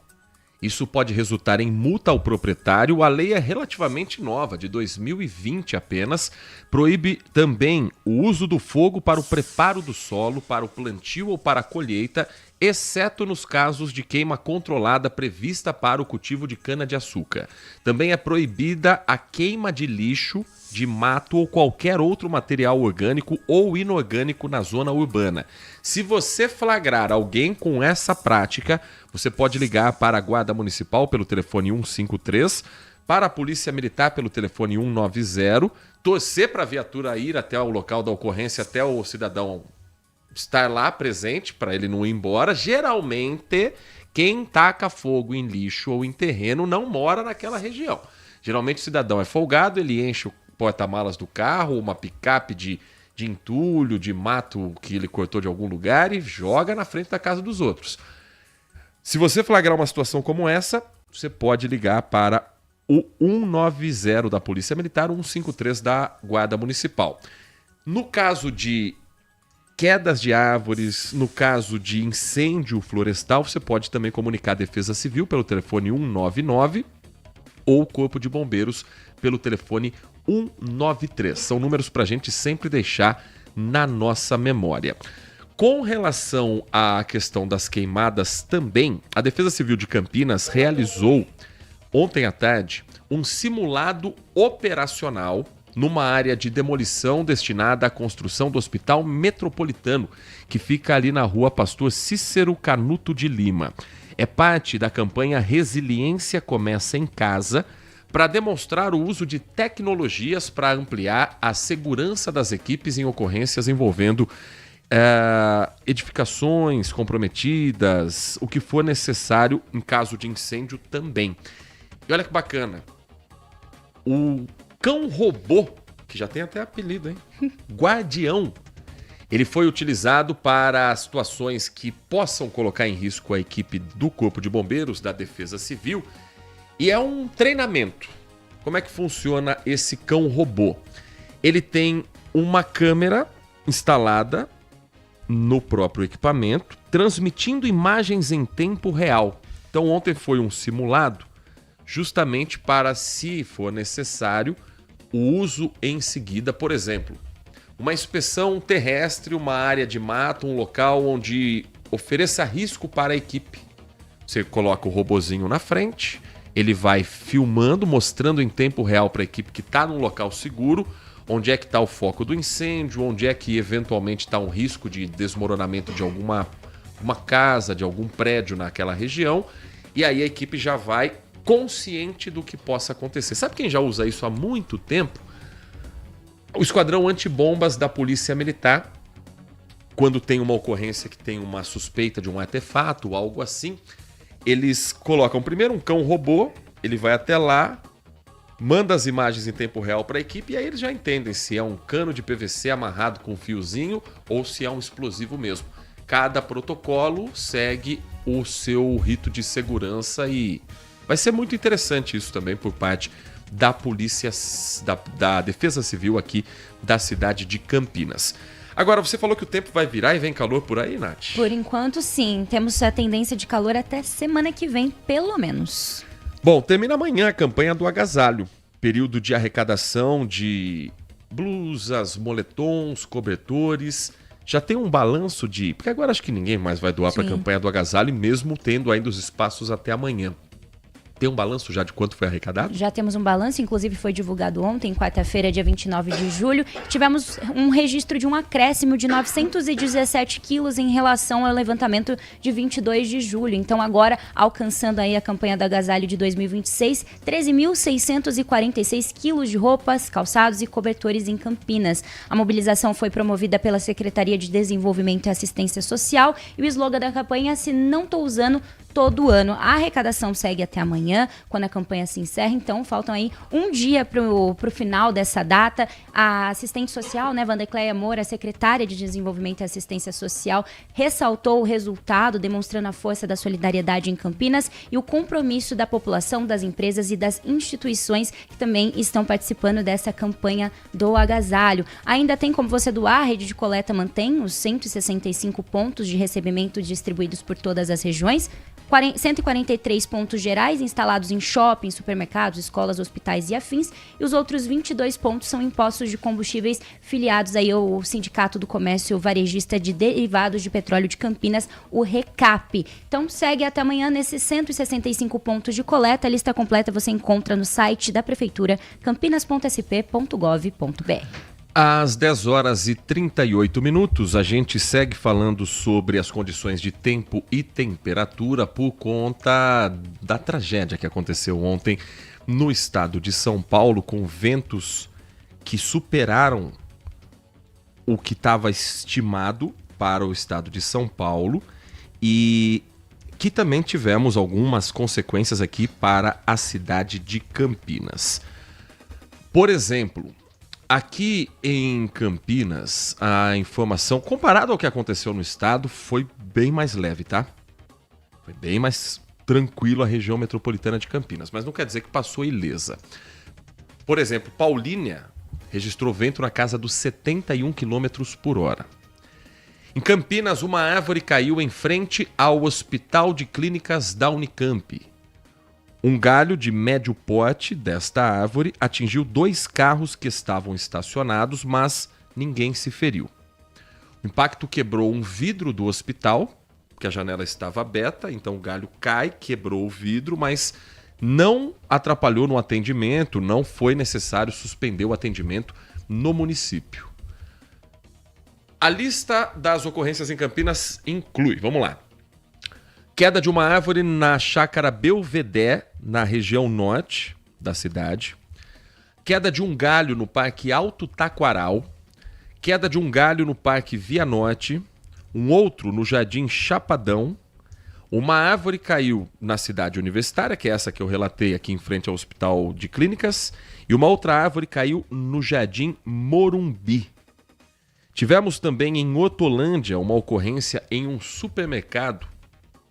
Isso pode resultar em multa ao proprietário. A lei é relativamente nova, de 2020 apenas. Proíbe também o uso do fogo para o preparo do solo, para o plantio ou para a colheita, exceto nos casos de queima controlada prevista para o cultivo de cana-de-açúcar. Também é proibida a queima de lixo, de mato ou qualquer outro material orgânico ou inorgânico na zona urbana. Se você flagrar alguém com essa prática, você pode ligar para a Guarda Municipal pelo telefone 153, para a Polícia Militar pelo telefone 190, torcer para a viatura ir até o local da ocorrência, até o cidadão estar lá presente, para ele não ir embora. Geralmente, quem taca fogo em lixo ou em terreno não mora naquela região. Geralmente o cidadão é folgado, ele enche o porta-malas do carro, uma picape de entulho, de mato que ele cortou de algum lugar e joga na frente da casa dos outros. Se você flagrar uma situação como essa, você pode ligar para o 190 da Polícia Militar, 153 da Guarda Municipal. No caso de quedas de árvores, no caso de incêndio florestal, você pode também comunicar a Defesa Civil pelo telefone 199 ou o Corpo de Bombeiros pelo telefone 193. São números para a gente sempre deixar na nossa memória. Com relação à questão das queimadas também, a Defesa Civil de Campinas realizou ontem à tarde um simulado operacional numa área de demolição destinada à construção do Hospital Metropolitano, que fica ali na rua Pastor Cícero Canuto de Lima. É parte da campanha Resiliência Começa em Casa, para demonstrar o uso de tecnologias para ampliar a segurança das equipes em ocorrências envolvendo edificações comprometidas, o que for necessário em caso de incêndio também. E olha que bacana, o cão robô, que já tem até apelido, hein? Guardião. Ele foi utilizado para situações que possam colocar em risco a equipe do Corpo de Bombeiros, da Defesa Civil, e é um treinamento. Como é que funciona esse cão robô? Ele tem uma câmera instalada no próprio equipamento, transmitindo imagens em tempo real. Então ontem foi um simulado, justamente para, se for necessário, o uso em seguida, por exemplo, uma inspeção terrestre, uma área de mato, um local onde ofereça risco para a equipe. Você coloca o robozinho na frente, ele vai filmando, mostrando em tempo real para a equipe que está num local seguro, onde é que está o foco do incêndio, onde é que eventualmente está um risco de desmoronamento de uma casa, de algum prédio naquela região, e aí a equipe já vai consciente do que possa acontecer. Sabe quem já usa isso há muito tempo? O Esquadrão Antibombas da Polícia Militar, quando tem uma ocorrência que tem uma suspeita de um artefato, algo assim, eles colocam primeiro um cão robô, ele vai até lá, manda as imagens em tempo real para a equipe e aí eles já entendem se é um cano de PVC amarrado com um fiozinho ou se é um explosivo mesmo. Cada protocolo segue o seu rito de segurança e vai ser muito interessante isso também por parte da polícia, da Defesa Civil aqui da cidade de Campinas. Agora, você falou que o tempo vai virar e vem calor por aí, Nath? Por enquanto, sim. Temos a tendência de calor até semana que vem, pelo menos. Bom, termina amanhã a campanha do agasalho. Período de arrecadação de blusas, moletons, cobertores. Já tem um balanço de... Porque agora acho que ninguém mais vai doar para a campanha do agasalho, mesmo tendo ainda os espaços até amanhã. Tem um balanço já de quanto foi arrecadado? Já temos um balanço, inclusive foi divulgado ontem, quarta-feira, dia 29 de julho. Tivemos um registro de um acréscimo de 917 quilos em relação ao levantamento de 22 de julho. Então agora, alcançando aí a campanha do agasalho de 2026, 13.646 quilos de roupas, calçados e cobertores em Campinas. A mobilização foi promovida pela Secretaria de Desenvolvimento e Assistência Social e o slogan da campanha é "Se não tô usando, todo ano". A arrecadação segue até amanhã, quando a campanha se encerra, então faltam aí um dia pro final dessa data. A assistente social, né, Vandercleia Moura, secretária de Desenvolvimento e Assistência Social, ressaltou o resultado, demonstrando a força da solidariedade em Campinas e o compromisso da população, das empresas e das instituições que também estão participando dessa campanha do agasalho. Ainda tem como você doar, a rede de coleta mantém os 165 pontos de recebimento distribuídos por todas as regiões, 143 pontos gerais instalados em shoppings, supermercados, escolas, hospitais e afins, e os outros 22 pontos são em postos de combustíveis filiados aí ao Sindicato do Comércio Varejista de Derivados de Petróleo de Campinas, o RECAP. Então segue até amanhã nesses 165 pontos de coleta. A lista completa você encontra no site da Prefeitura, campinas.sp.gov.br. Às 10 horas e 38 minutos, a gente segue falando sobre as condições de tempo e temperatura por conta da tragédia que aconteceu ontem no estado de São Paulo, com ventos que superaram o que estava estimado para o estado de São Paulo e que também tivemos algumas consequências aqui para a cidade de Campinas. Por exemplo, aqui em Campinas, a informação, comparado ao que aconteceu no estado, foi bem mais leve, tá? Foi bem mais tranquilo a região metropolitana de Campinas, mas não quer dizer que passou ilesa. Por exemplo, Paulínia registrou vento na casa dos 71 km por hora. Em Campinas, uma árvore caiu em frente ao Hospital de Clínicas da Unicamp. Um galho de médio porte desta árvore atingiu 2 carros que estavam estacionados, mas ninguém se feriu. O impacto quebrou um vidro do hospital, que a janela estava aberta, então o galho cai, quebrou o vidro, mas não atrapalhou no atendimento, não foi necessário suspender o atendimento no município. A lista das ocorrências em Campinas inclui, vamos lá, queda de uma árvore na chácara Belvedere, na região norte da cidade, queda de um galho no Parque Alto Taquaral, queda de um galho no Parque Via Norte, um outro no Jardim Chapadão, uma árvore caiu na cidade universitária, que é essa que eu relatei aqui em frente ao Hospital de Clínicas, e uma outra árvore caiu no Jardim Morumbi. Tivemos também em Hortolândia uma ocorrência em um supermercado,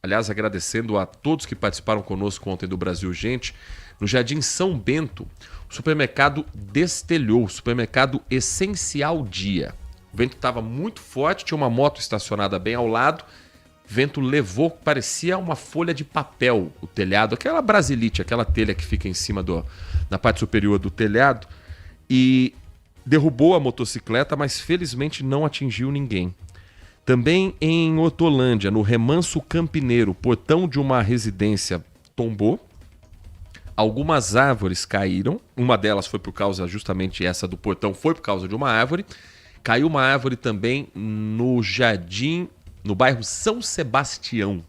aliás, agradecendo a todos que participaram conosco ontem do Brasil Gente, no Jardim São Bento, o supermercado destelhou, o supermercado Essencial Dia. O vento estava muito forte, tinha uma moto estacionada bem ao lado, o vento levou, parecia uma folha de papel o telhado, aquela brasilite, aquela telha que fica em cima na parte superior do telhado, e derrubou a motocicleta, mas felizmente não atingiu ninguém. Também em Hortolândia, no Remanso Campineiro, o portão de uma residência tombou, algumas árvores caíram, uma delas foi por causa, justamente essa do portão, foi por causa de uma árvore. Caiu uma árvore também no jardim, no bairro São Sebastião,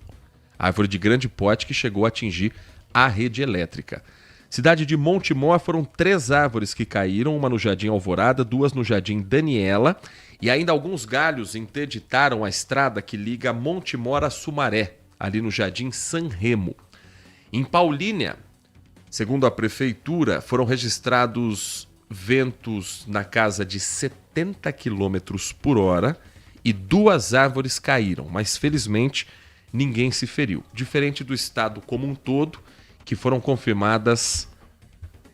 árvore de grande porte que chegou a atingir a rede elétrica. Cidade de Montemor, foram 3 árvores que caíram, uma no Jardim Alvorada, 2 no Jardim Daniela, e ainda alguns galhos interditaram a estrada que liga Montemor a Sumaré, ali no Jardim San Remo. Em Paulínia, segundo a prefeitura, foram registrados ventos na casa de 70 km por hora e 2 árvores caíram, mas felizmente ninguém se feriu. Diferente do estado como um todo, que foram confirmadas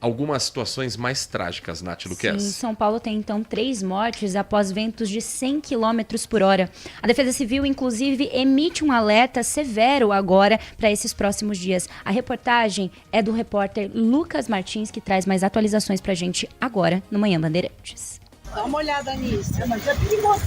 algumas situações mais trágicas, Nath Luquez. Sim, São Paulo tem então 3 mortes após ventos de 100 km por hora. A Defesa Civil, inclusive, emite um alerta severo agora para esses próximos dias. A reportagem é do repórter Lucas Martins, que traz mais atualizações para a gente agora no Manhã Bandeirantes. Dá uma olhada nisso. Mas é perigoso.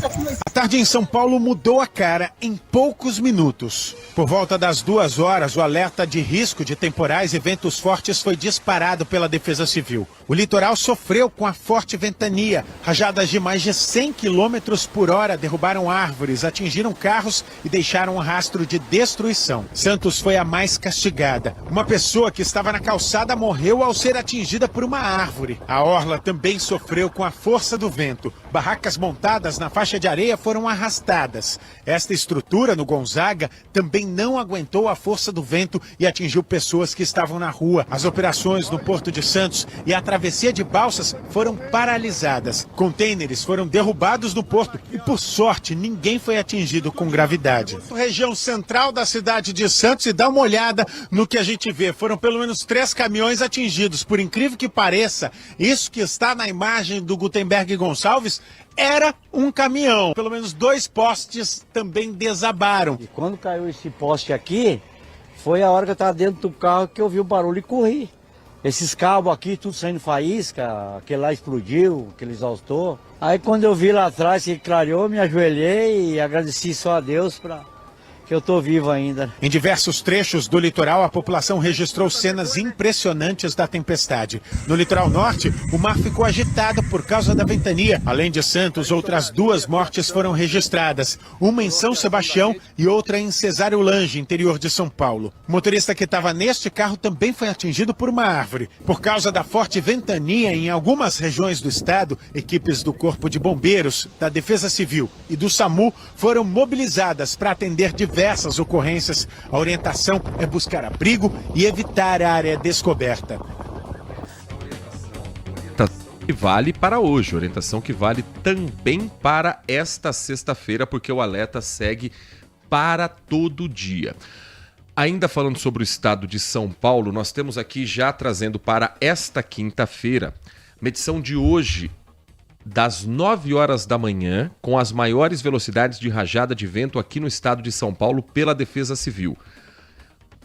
A tarde em São Paulo mudou a cara em poucos minutos. Por volta das 2 horas, o alerta de risco de temporais e ventos fortes foi disparado pela Defesa Civil. O litoral sofreu com a forte ventania. Rajadas de mais de 100 km por hora derrubaram árvores, atingiram carros e deixaram um rastro de destruição. Santos foi a mais castigada. Uma pessoa que estava na calçada morreu ao ser atingida por uma árvore. A orla também sofreu com a força do vento. Barracas montadas na faixa de areia foram arrastadas. Esta estrutura no Gonzaga também não aguentou a força do vento e atingiu pessoas que estavam na rua. As operações no Porto de Santos e a travessia de balsas foram paralisadas. Contêineres foram derrubados no porto e, por sorte, ninguém foi atingido com gravidade. Região central da cidade de Santos, e dá uma olhada no que a gente vê. Foram pelo menos 3 caminhões atingidos. Por incrível que pareça, isso que está na imagem do Gutenberg Gonçalves era um caminhão. Pelo menos 2 postes também desabaram. E quando caiu esse poste aqui, foi a hora que eu estava dentro do carro que eu vi o barulho e corri. Esses cabos aqui, tudo saindo faísca, aquele lá explodiu, aquele exaustor. Aí quando eu vi lá atrás que clareou, me ajoelhei e agradeci só a Deus que eu tô vivo ainda. Em diversos trechos do litoral, a população registrou cenas impressionantes da tempestade. No litoral norte, o mar ficou agitado por causa da ventania. Além de Santos, outras 2 mortes foram registradas. Uma em São Sebastião e outra em Cesário Lange, interior de São Paulo. O motorista que estava neste carro também foi atingido por uma árvore. Por causa da forte ventania em algumas regiões do estado, equipes do Corpo de Bombeiros, da Defesa Civil e do SAMU foram mobilizadas para atender diversas ocorrências. A orientação é buscar abrigo e evitar a área descoberta. Que vale para hoje, orientação que vale também para esta sexta-feira, porque o alerta segue para todo dia. Ainda falando sobre o estado de São Paulo, nós temos aqui já trazendo para esta quinta-feira, medição de hoje das 9 horas da manhã, com as maiores velocidades de rajada de vento aqui no estado de São Paulo pela Defesa Civil.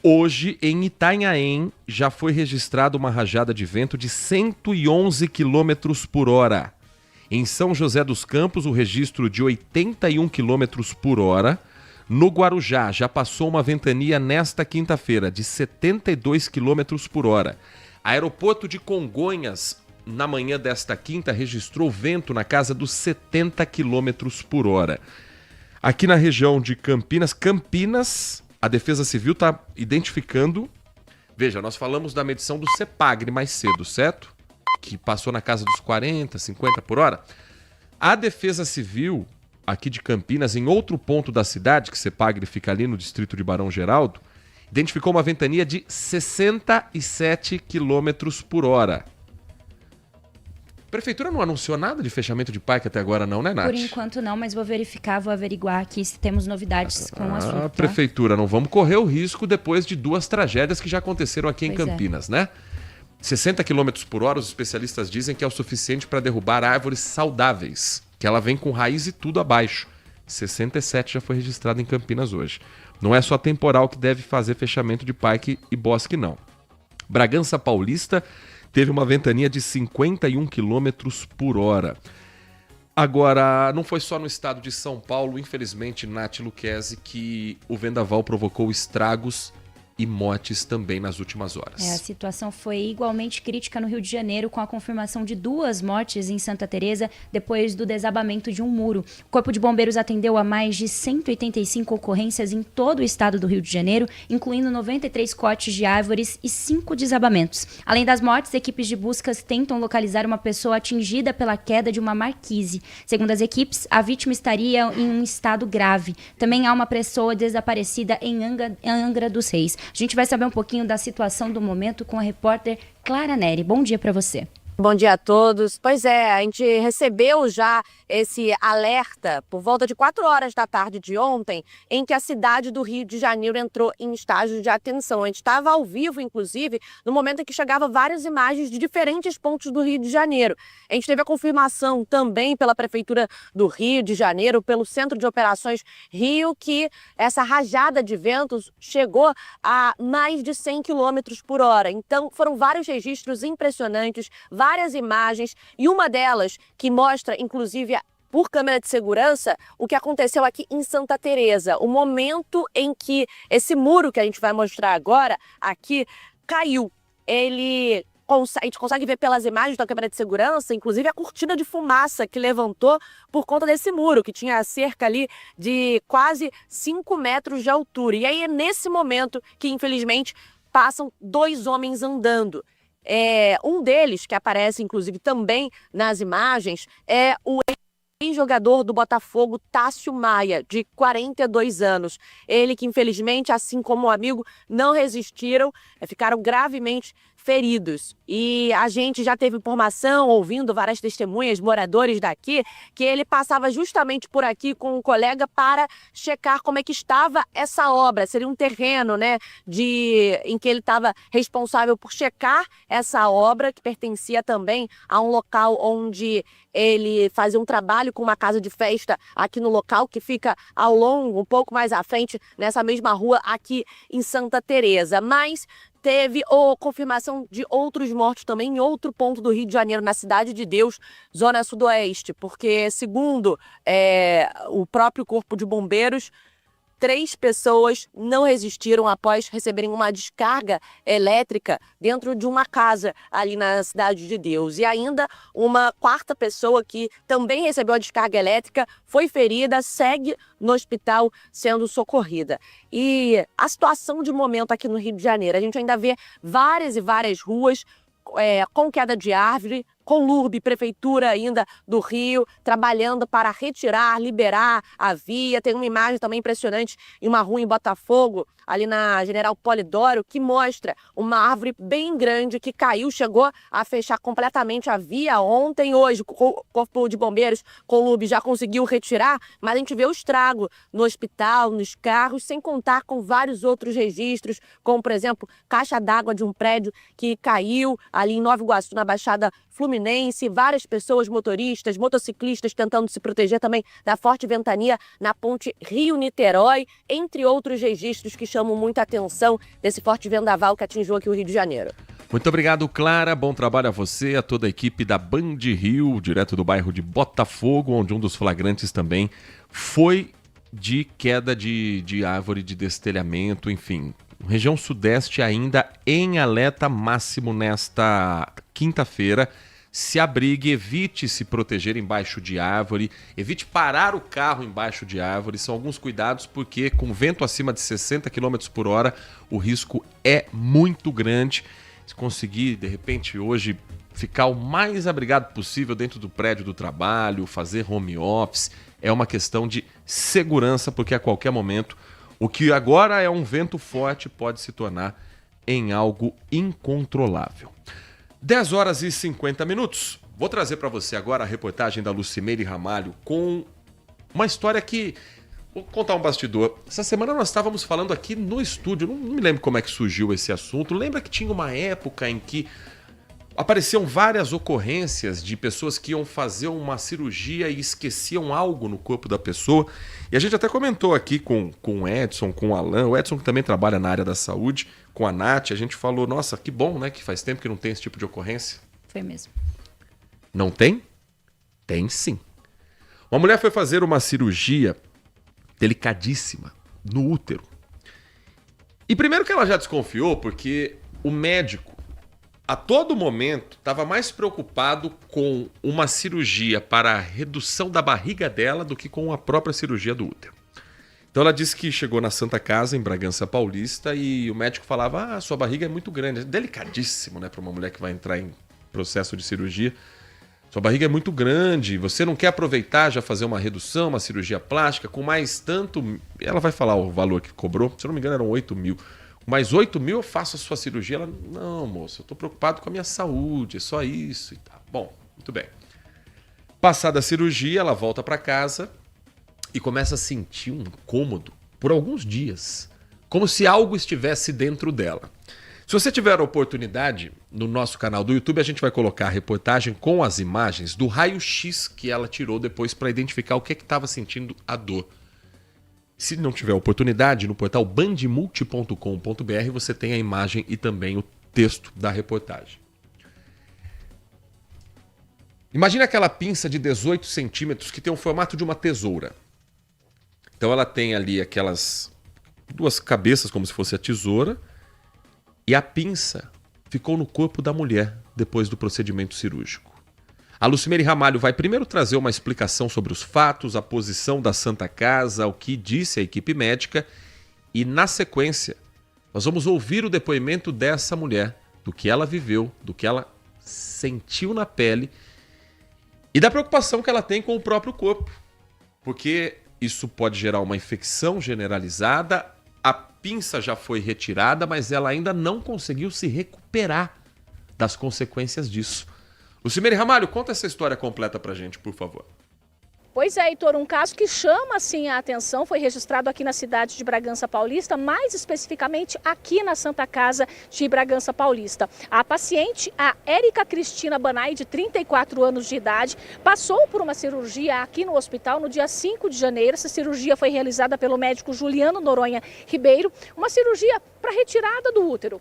Hoje, em Itanhaém, já foi registrada uma rajada de vento de 111 km por hora. Em São José dos Campos, o registro de 81 km por hora. No Guarujá, já passou uma ventania nesta quinta-feira de 72 km por hora. Aeroporto de Congonhas, na manhã desta quinta, registrou vento na casa dos 70 km por hora. Aqui na região de Campinas, a Defesa Civil está identificando... Veja, nós falamos da medição do CEPAGRE mais cedo, certo? Que passou na casa dos 40, 50 por hora. A Defesa Civil, aqui de Campinas, em outro ponto da cidade, que CEPAGRE fica ali no distrito de Barão Geraldo, identificou uma ventania de 67 km por hora. A Prefeitura não anunciou nada de fechamento de parque até agora não, né, Nath? Por enquanto não, mas vou verificar, vou averiguar aqui se temos novidades com o assunto. Prefeitura, não vamos correr o risco depois de 2 tragédias que já aconteceram aqui em Campinas, né? 60 km por hora, os especialistas dizem que é o suficiente para derrubar árvores saudáveis, que ela vem com raiz e tudo abaixo. 67 já foi registrado em Campinas hoje. Não é só temporal que deve fazer fechamento de parque e bosque, não. Bragança Paulista teve uma ventania de 51 km por hora. Agora, não foi só no estado de São Paulo, infelizmente, Nath Luquezzi, que o vendaval provocou estragos e mortes também nas últimas horas. A situação foi igualmente crítica no Rio de Janeiro, com a confirmação de 2 mortes em Santa Teresa depois do desabamento de um muro. O Corpo de Bombeiros atendeu a mais de 185 ocorrências em todo o estado do Rio de Janeiro, incluindo 93 cortes de árvores e 5 desabamentos. Além das mortes, equipes de buscas tentam localizar uma pessoa atingida pela queda de uma marquise. Segundo as equipes, a vítima estaria em um estado grave. Também há uma pessoa desaparecida em Angra dos Reis. A gente vai saber um pouquinho da situação do momento com a repórter Clara Neri. Bom dia para você. Bom dia a todos. Pois é, a gente recebeu já esse alerta por volta de 4 horas da tarde de ontem, em que a cidade do Rio de Janeiro entrou em estágio de atenção. A gente estava ao vivo, inclusive, no momento em que chegavam várias imagens de diferentes pontos do Rio de Janeiro. A gente teve a confirmação também pela Prefeitura do Rio de Janeiro, pelo Centro de Operações Rio, que essa rajada de ventos chegou a mais de 100 km por hora. Então, foram vários registros impressionantes, várias imagens, e uma delas que mostra, inclusive, por câmera de segurança, o que aconteceu aqui em Santa Teresa, o momento em que esse muro que a gente vai mostrar agora, aqui, caiu. A gente consegue ver pelas imagens da câmera de segurança, inclusive a cortina de fumaça que levantou por conta desse muro, que tinha cerca ali de quase 5 metros de altura. E aí é nesse momento que, infelizmente, passam 2 homens andando. Um deles, que aparece inclusive também nas imagens, é o ex-jogador do Botafogo, Tássio Maia, de 42 anos. Ele que, infelizmente, assim como o amigo, não resistiram, ficaram gravemente feridos. E a gente já teve informação, ouvindo várias testemunhas, moradores daqui, que ele passava justamente por aqui com um colega para checar como é que estava essa obra. Seria um terreno, né, em que ele estava responsável por checar essa obra, que pertencia também a um local onde ele fazia um trabalho com uma casa de festa aqui no local, que fica ao longo, um pouco mais à frente, nessa mesma rua aqui em Santa Teresa. Mas teve confirmação de outros mortos também em outro ponto do Rio de Janeiro, na Cidade de Deus, zona sudoeste, porque, segundo o próprio Corpo de Bombeiros, 3 pessoas não resistiram após receberem uma descarga elétrica dentro de uma casa ali na Cidade de Deus. E ainda uma 4ª pessoa que também recebeu a descarga elétrica foi ferida, segue no hospital sendo socorrida. E a situação de momento aqui no Rio de Janeiro, a gente ainda vê várias e várias ruas com queda de árvore, com LURB, Prefeitura ainda do Rio, trabalhando para retirar, liberar a via. Tem uma imagem também impressionante em uma rua em Botafogo, ali na General Polidoro, que mostra uma árvore bem grande que caiu, chegou a fechar completamente a via ontem. Hoje o Corpo de Bombeiros com o LURB já conseguiu retirar, mas a gente vê o estrago no hospital, nos carros, sem contar com vários outros registros, como, por exemplo, caixa d'água de um prédio que caiu ali em Nova Iguaçu, na Baixada Fluminense, Fluminense, várias pessoas, motoristas, motociclistas tentando se proteger também da forte ventania na ponte Rio-Niterói, entre outros registros que chamam muita atenção desse forte vendaval que atingiu aqui o Rio de Janeiro. Muito obrigado, Clara. Bom trabalho a você, a toda a equipe da Band Rio, direto do bairro de Botafogo, onde um dos flagrantes também foi de queda de árvore, de destelhamento, enfim. Região sudeste ainda em alerta máximo nesta quinta-feira. Se abrigue, evite se proteger embaixo de árvore, evite parar o carro embaixo de árvore. São alguns cuidados porque com vento acima de 60 km por hora, o risco é muito grande. Se conseguir, de repente, hoje ficar o mais abrigado possível dentro do prédio do trabalho, fazer home office, é uma questão de segurança, porque a qualquer momento, o que agora é um vento forte pode se tornar em algo incontrolável. 10 horas e 50 minutos. Vou trazer para você agora a reportagem da Lucimeire Ramalho com uma história que... Vou contar um bastidor. Essa semana nós estávamos falando aqui no estúdio, não me lembro como é que surgiu esse assunto. Lembra que tinha uma época em que apareciam várias ocorrências de pessoas que iam fazer uma cirurgia e esqueciam algo no corpo da pessoa? E a gente até comentou aqui com o Edson, com o Alan, o Edson que também trabalha na área da saúde, com a Nath, a gente falou, nossa, que bom, né, que faz tempo que não tem esse tipo de ocorrência. Foi mesmo. Não tem? Tem sim. Uma mulher foi fazer uma cirurgia delicadíssima no útero. E primeiro que ela já desconfiou, porque o médico, a todo momento, estava mais preocupado com uma cirurgia para a redução da barriga dela do que com a própria cirurgia do útero. Então ela disse que chegou na Santa Casa, em Bragança Paulista, e o médico falava, sua barriga é muito grande. É delicadíssimo, né, para uma mulher que vai entrar em processo de cirurgia. Sua barriga é muito grande, você não quer aproveitar, já fazer uma redução, uma cirurgia plástica, com mais tanto... Ela vai falar o valor que cobrou, se eu não me engano eram 8 mil. Com mais 8 mil eu faço a sua cirurgia. Ela, não, moça, eu estou preocupado com a minha saúde, é só isso e tal. Bom, muito bem. Passada a cirurgia, ela volta para casa e começa a sentir um incômodo por alguns dias, como se algo estivesse dentro dela. Se você tiver a oportunidade, no nosso canal do YouTube, a gente vai colocar a reportagem com as imagens do raio-x que ela tirou depois para identificar o que estava sentindo a dor. Se não tiver oportunidade, no portal bandmulti.com.br você tem a imagem e também o texto da reportagem. Imagine aquela pinça de 18 centímetros que tem o formato de uma tesoura. Então ela tem ali aquelas duas cabeças como se fosse a tesoura, e a pinça ficou no corpo da mulher depois do procedimento cirúrgico. A Lucimeire Ramalho vai primeiro trazer uma explicação sobre os fatos, a posição da Santa Casa, o que disse a equipe médica, e na sequência nós vamos ouvir o depoimento dessa mulher, do que ela viveu, do que ela sentiu na pele e da preocupação que ela tem com o próprio corpo, porque isso pode gerar uma infecção generalizada. A pinça já foi retirada, mas ela ainda não conseguiu se recuperar das consequências disso. Lucimeire Ramalho, conta essa história completa pra gente, por favor. Pois é, Heitor, um caso que chama assim a atenção foi registrado aqui na cidade de Bragança Paulista, mais especificamente aqui na Santa Casa de Bragança Paulista. A paciente, a Érica Cristina Banai, de 34 anos de idade, passou por uma cirurgia aqui no hospital no dia 5 de janeiro. Essa cirurgia foi realizada pelo médico Juliano Noronha Ribeiro, uma cirurgia para retirada do útero.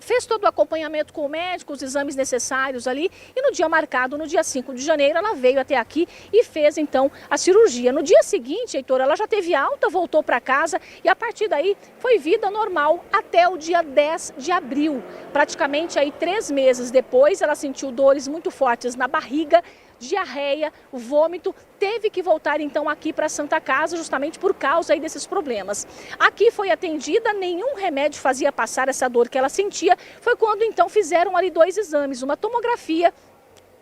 Fez todo o acompanhamento com o médico, os exames necessários ali, e no dia marcado, no dia 5 de janeiro, ela veio até aqui e fez então a cirurgia. No dia seguinte, Heitor, ela já teve alta, voltou para casa e a partir daí foi vida normal até o dia 10 de abril. Praticamente aí 3 meses depois, ela sentiu dores muito fortes na barriga, diarreia, vômito, teve que voltar então aqui para a Santa Casa justamente por causa aí desses problemas. Aqui foi atendida, nenhum remédio fazia passar essa dor que ela sentia, foi quando então fizeram ali 2 exames, uma tomografia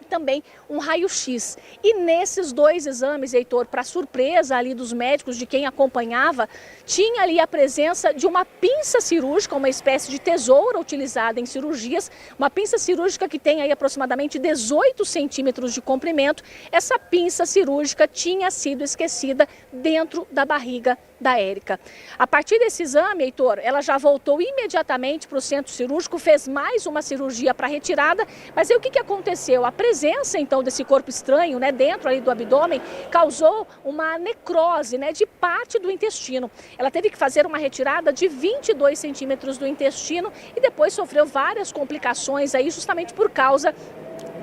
e também um raio-x. E nesses 2 exames, Heitor, para surpresa ali dos médicos, de quem acompanhava, tinha ali a presença de uma pinça cirúrgica, uma espécie de tesoura utilizada em cirurgias, uma pinça cirúrgica que tem aí aproximadamente 18 centímetros de comprimento. Essa pinça cirúrgica tinha sido esquecida dentro da barriga da Érica. A partir desse exame, Heitor, ela já voltou imediatamente para o centro cirúrgico, fez mais uma cirurgia para retirada, mas aí o que aconteceu? A presença, então, desse corpo estranho, né, dentro ali do abdômen, causou uma necrose, né, de parte do intestino. Ela teve que fazer uma retirada de 22 centímetros do intestino e depois sofreu várias complicações aí, justamente por causa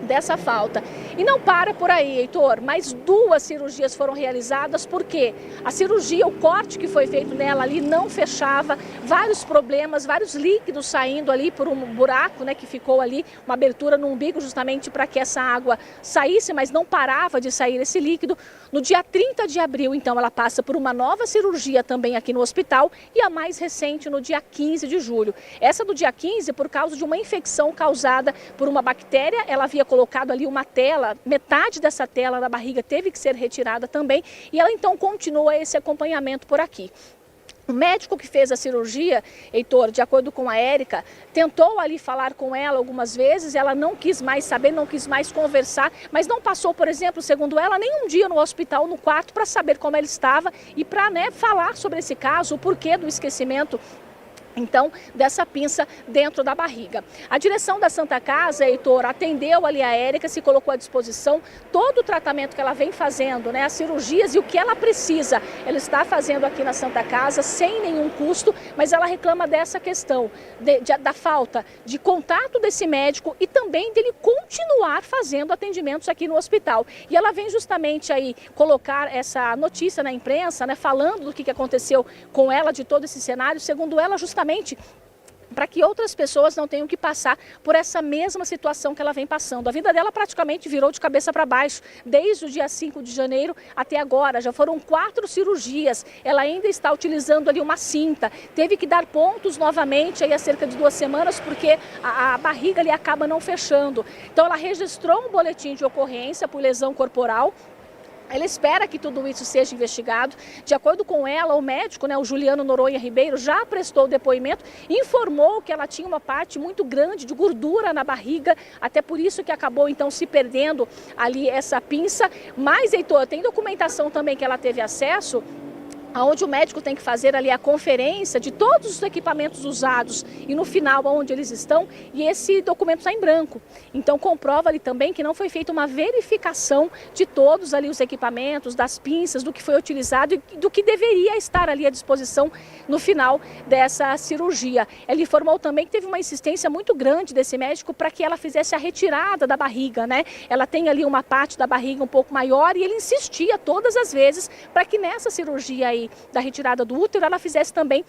dessa falta. E não para por aí, Heitor, mais 2 cirurgias foram realizadas, porque a cirurgia, o corte que foi feito nela ali não fechava, vários problemas, vários líquidos saindo ali por um buraco, né, que ficou ali, uma abertura no umbigo justamente para que essa água saísse, mas não parava de sair esse líquido. No dia 30 de abril, então, ela passa por uma nova cirurgia também aqui no hospital e a mais recente no dia 15 de julho. Essa do dia 15, por causa de uma infecção causada por uma bactéria, ela havia colocado ali uma tela, metade dessa tela da barriga teve que ser retirada também e ela então continua esse acompanhamento por aqui. O médico que fez a cirurgia, Heitor, de acordo com a Érica, tentou ali falar com ela algumas vezes, ela não quis mais saber, não quis mais conversar, mas não passou, por exemplo, segundo ela, nem um dia no hospital, no quarto, para saber como ela estava e para, né, falar sobre esse caso, o porquê do esquecimento, então, dessa pinça dentro da barriga. A direção da Santa Casa, Heitor, atendeu ali a Érica, se colocou à disposição, todo o tratamento que ela vem fazendo, né, as cirurgias e o que ela precisa, ela está fazendo aqui na Santa Casa sem nenhum custo, mas ela reclama dessa questão, da falta de contato desse médico e também dele continuar fazendo atendimentos aqui no hospital. E ela vem justamente aí colocar essa notícia na imprensa, né, falando do que aconteceu com ela, de todo esse cenário, segundo ela, justamente para que outras pessoas não tenham que passar por essa mesma situação que ela vem passando. A vida dela praticamente virou de cabeça para baixo, desde o dia 5 de janeiro até agora. Já foram 4 cirurgias, ela ainda está utilizando ali uma cinta. Teve que dar pontos novamente aí há cerca de 2 semanas, porque a barriga ali acaba não fechando. Então ela registrou um boletim de ocorrência por lesão corporal. Ela espera que tudo isso seja investigado. De acordo com ela, o médico, né, o Juliano Noronha Ribeiro, já prestou depoimento e informou que ela tinha uma parte muito grande de gordura na barriga, até por isso que acabou então se perdendo ali essa pinça. Mas, Heitor, tem documentação também que ela teve acesso, onde o médico tem que fazer ali a conferência de todos os equipamentos usados e no final onde eles estão, e esse documento está em branco. Então comprova ali também que não foi feita uma verificação de todos ali os equipamentos, das pinças, do que foi utilizado e do que deveria estar ali à disposição no final dessa cirurgia. Ela informou também que teve uma insistência muito grande desse médico para que ela fizesse a retirada da barriga, né? Ela tem ali uma parte da barriga um pouco maior e ele insistia todas as vezes para que nessa cirurgia aí da retirada do útero, ela fizesse também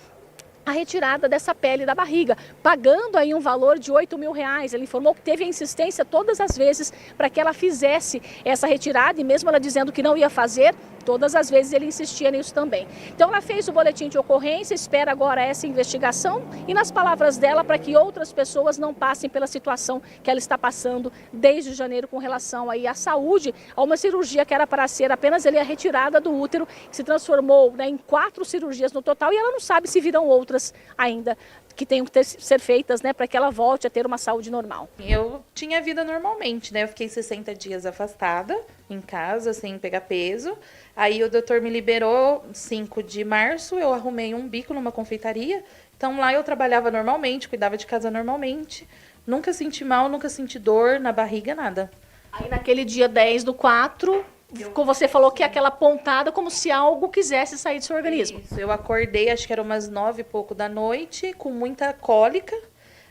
a retirada dessa pele da barriga, pagando aí um valor de R$8.000. Ele informou que teve a insistência todas as vezes para que ela fizesse essa retirada e mesmo ela dizendo que não ia fazer, todas as vezes ele insistia nisso também. Então ela fez o boletim de ocorrência, espera agora essa investigação e nas palavras dela para que outras pessoas não passem pela situação que ela está passando desde janeiro com relação aí à saúde, a uma cirurgia que era para ser apenas ali a retirada do útero, que se transformou, né, em 4 cirurgias no total e ela não sabe se virão outras ainda que tenham que ser feitas, né, para que ela volte a ter uma saúde normal. Eu tinha vida normalmente, né? Eu fiquei 60 dias afastada em casa, sem pegar peso. Aí o doutor me liberou 5 de março, eu arrumei um bico numa confeitaria. Então lá eu trabalhava normalmente, cuidava de casa normalmente. Nunca senti mal, nunca senti dor na barriga, nada. Aí naquele dia 10/4, como você falou que é aquela pontada como se algo quisesse sair do seu organismo. Isso, eu acordei, acho que era umas 9 e pouco da noite, com muita cólica.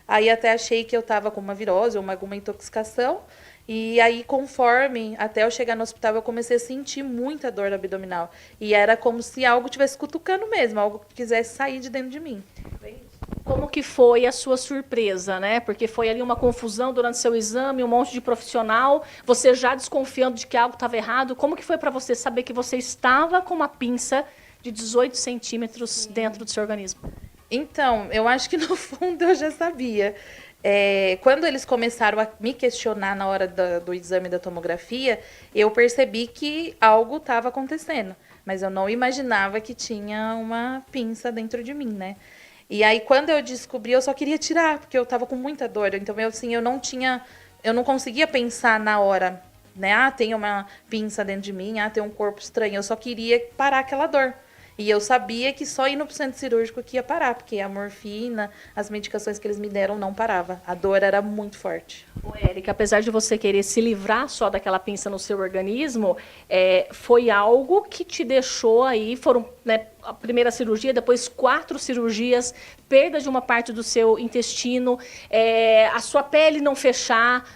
Aí até achei que eu tava com uma virose ou alguma intoxicação. E aí, conforme até eu chegar no hospital, eu comecei a sentir muita dor abdominal. E era como se algo tivesse cutucando mesmo, algo que quisesse sair de dentro de mim. Como que foi a sua surpresa, né? Porque foi ali uma confusão durante seu exame, um monte de profissional, você já desconfiando de que algo estava errado. Como que foi para você saber que você estava com uma pinça de 18 centímetros dentro do seu organismo? Então, eu acho que no fundo eu já sabia. Quando eles começaram a me questionar na hora do exame da tomografia, eu percebi que algo estava acontecendo. Mas eu não imaginava que tinha uma pinça dentro de mim, né? E aí, quando eu descobri, eu só queria tirar, porque eu estava com muita dor. Então, eu não conseguia pensar na hora, né? Tem uma pinça dentro de mim, tem um corpo estranho. Eu só queria parar aquela dor. E eu sabia que só indo pro centro cirúrgico que ia parar, porque a morfina, as medicações que eles me deram não parava. A dor era muito forte. Ô, Érica, apesar de você querer se livrar só daquela pinça no seu organismo, foi algo que te deixou aí, foram, né, a primeira cirurgia, depois 4 cirurgias, perda de uma parte do seu intestino, a sua pele não fechar.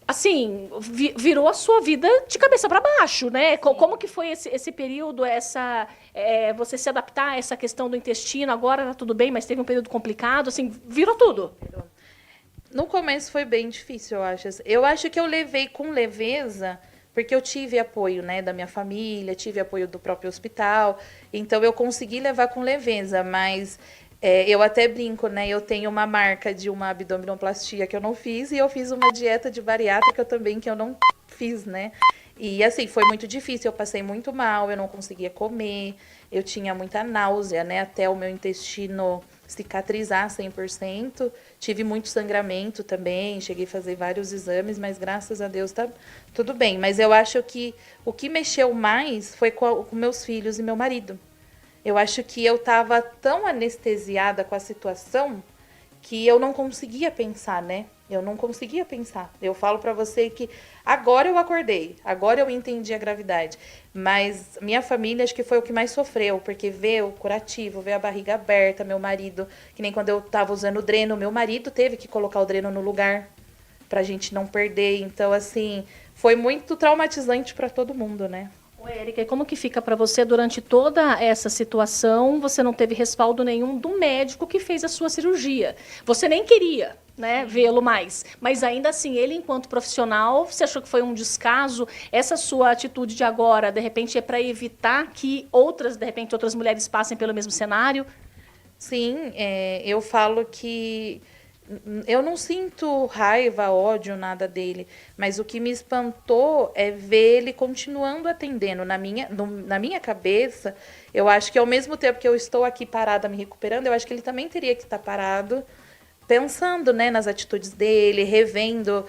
Assim, virou a sua vida de cabeça para baixo, né? Como que foi esse período, você se adaptar a essa questão do intestino? Agora tá tudo bem, mas teve um período complicado, assim, virou tudo. No começo foi bem difícil, eu acho. Eu acho que eu levei com leveza, porque eu tive apoio, né, da minha família, tive apoio do próprio hospital, então eu consegui levar com leveza, mas... eu até brinco, né? Eu tenho uma marca de uma abdominoplastia que eu não fiz e eu fiz uma dieta de bariátrica também que eu não fiz, né? E assim, foi muito difícil, eu passei muito mal, eu não conseguia comer, eu tinha muita náusea, né? Até o meu intestino cicatrizar 100%. Tive muito sangramento também, cheguei a fazer vários exames, mas graças a Deus tá tudo bem. Mas eu acho que o que mexeu mais foi com meus filhos e meu marido. Eu acho que eu estava tão anestesiada com a situação que eu não conseguia pensar, né? Eu não conseguia pensar. Eu falo para você que agora eu acordei, agora eu entendi a gravidade. Mas minha família acho que foi o que mais sofreu, porque ver o curativo, ver a barriga aberta, meu marido, que nem quando eu estava usando o dreno, meu marido teve que colocar o dreno no lugar pra gente não perder. Então, assim, foi muito traumatizante para todo mundo, né? Érica, e como que fica para você durante toda essa situação? Você não teve respaldo nenhum do médico que fez a sua cirurgia. Você nem queria, né, vê-lo mais. Mas ainda assim, ele enquanto profissional, você achou que foi um descaso? Essa sua atitude de agora, de repente, é para evitar que outras mulheres passem pelo mesmo cenário? Sim, eu falo que eu não sinto raiva, ódio, nada dele, mas o que me espantou é ver ele continuando atendendo. Na minha cabeça, eu acho que ao mesmo tempo que eu estou aqui parada me recuperando, eu acho que ele também teria que estar parado pensando, né, nas atitudes dele, revendo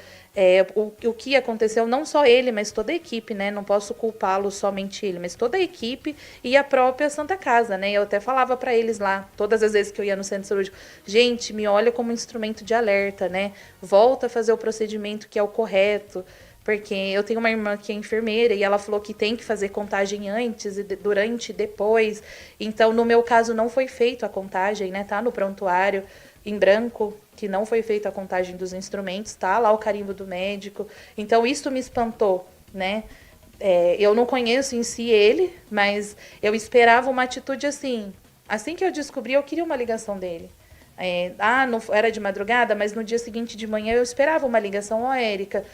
o que aconteceu, não só ele, mas toda a equipe, né? Não posso culpá-lo somente ele, mas toda a equipe e a própria Santa Casa, né? Eu até falava para eles lá, todas as vezes que eu ia no centro cirúrgico, gente, me olha como instrumento de alerta, né? Volta a fazer o procedimento que é o correto, porque eu tenho uma irmã que é enfermeira e ela falou que tem que fazer contagem antes, e durante e depois. Então, no meu caso, não foi feita a contagem, né? Tá no prontuário em branco, que não foi feita a contagem dos instrumentos, tá lá o carimbo do médico. Então, isso me espantou, né? Eu não conheço em si ele, mas eu esperava uma atitude assim. Assim que eu descobri, eu queria uma ligação dele. Não era de madrugada, mas no dia seguinte de manhã eu esperava uma ligação. Ó, Érica,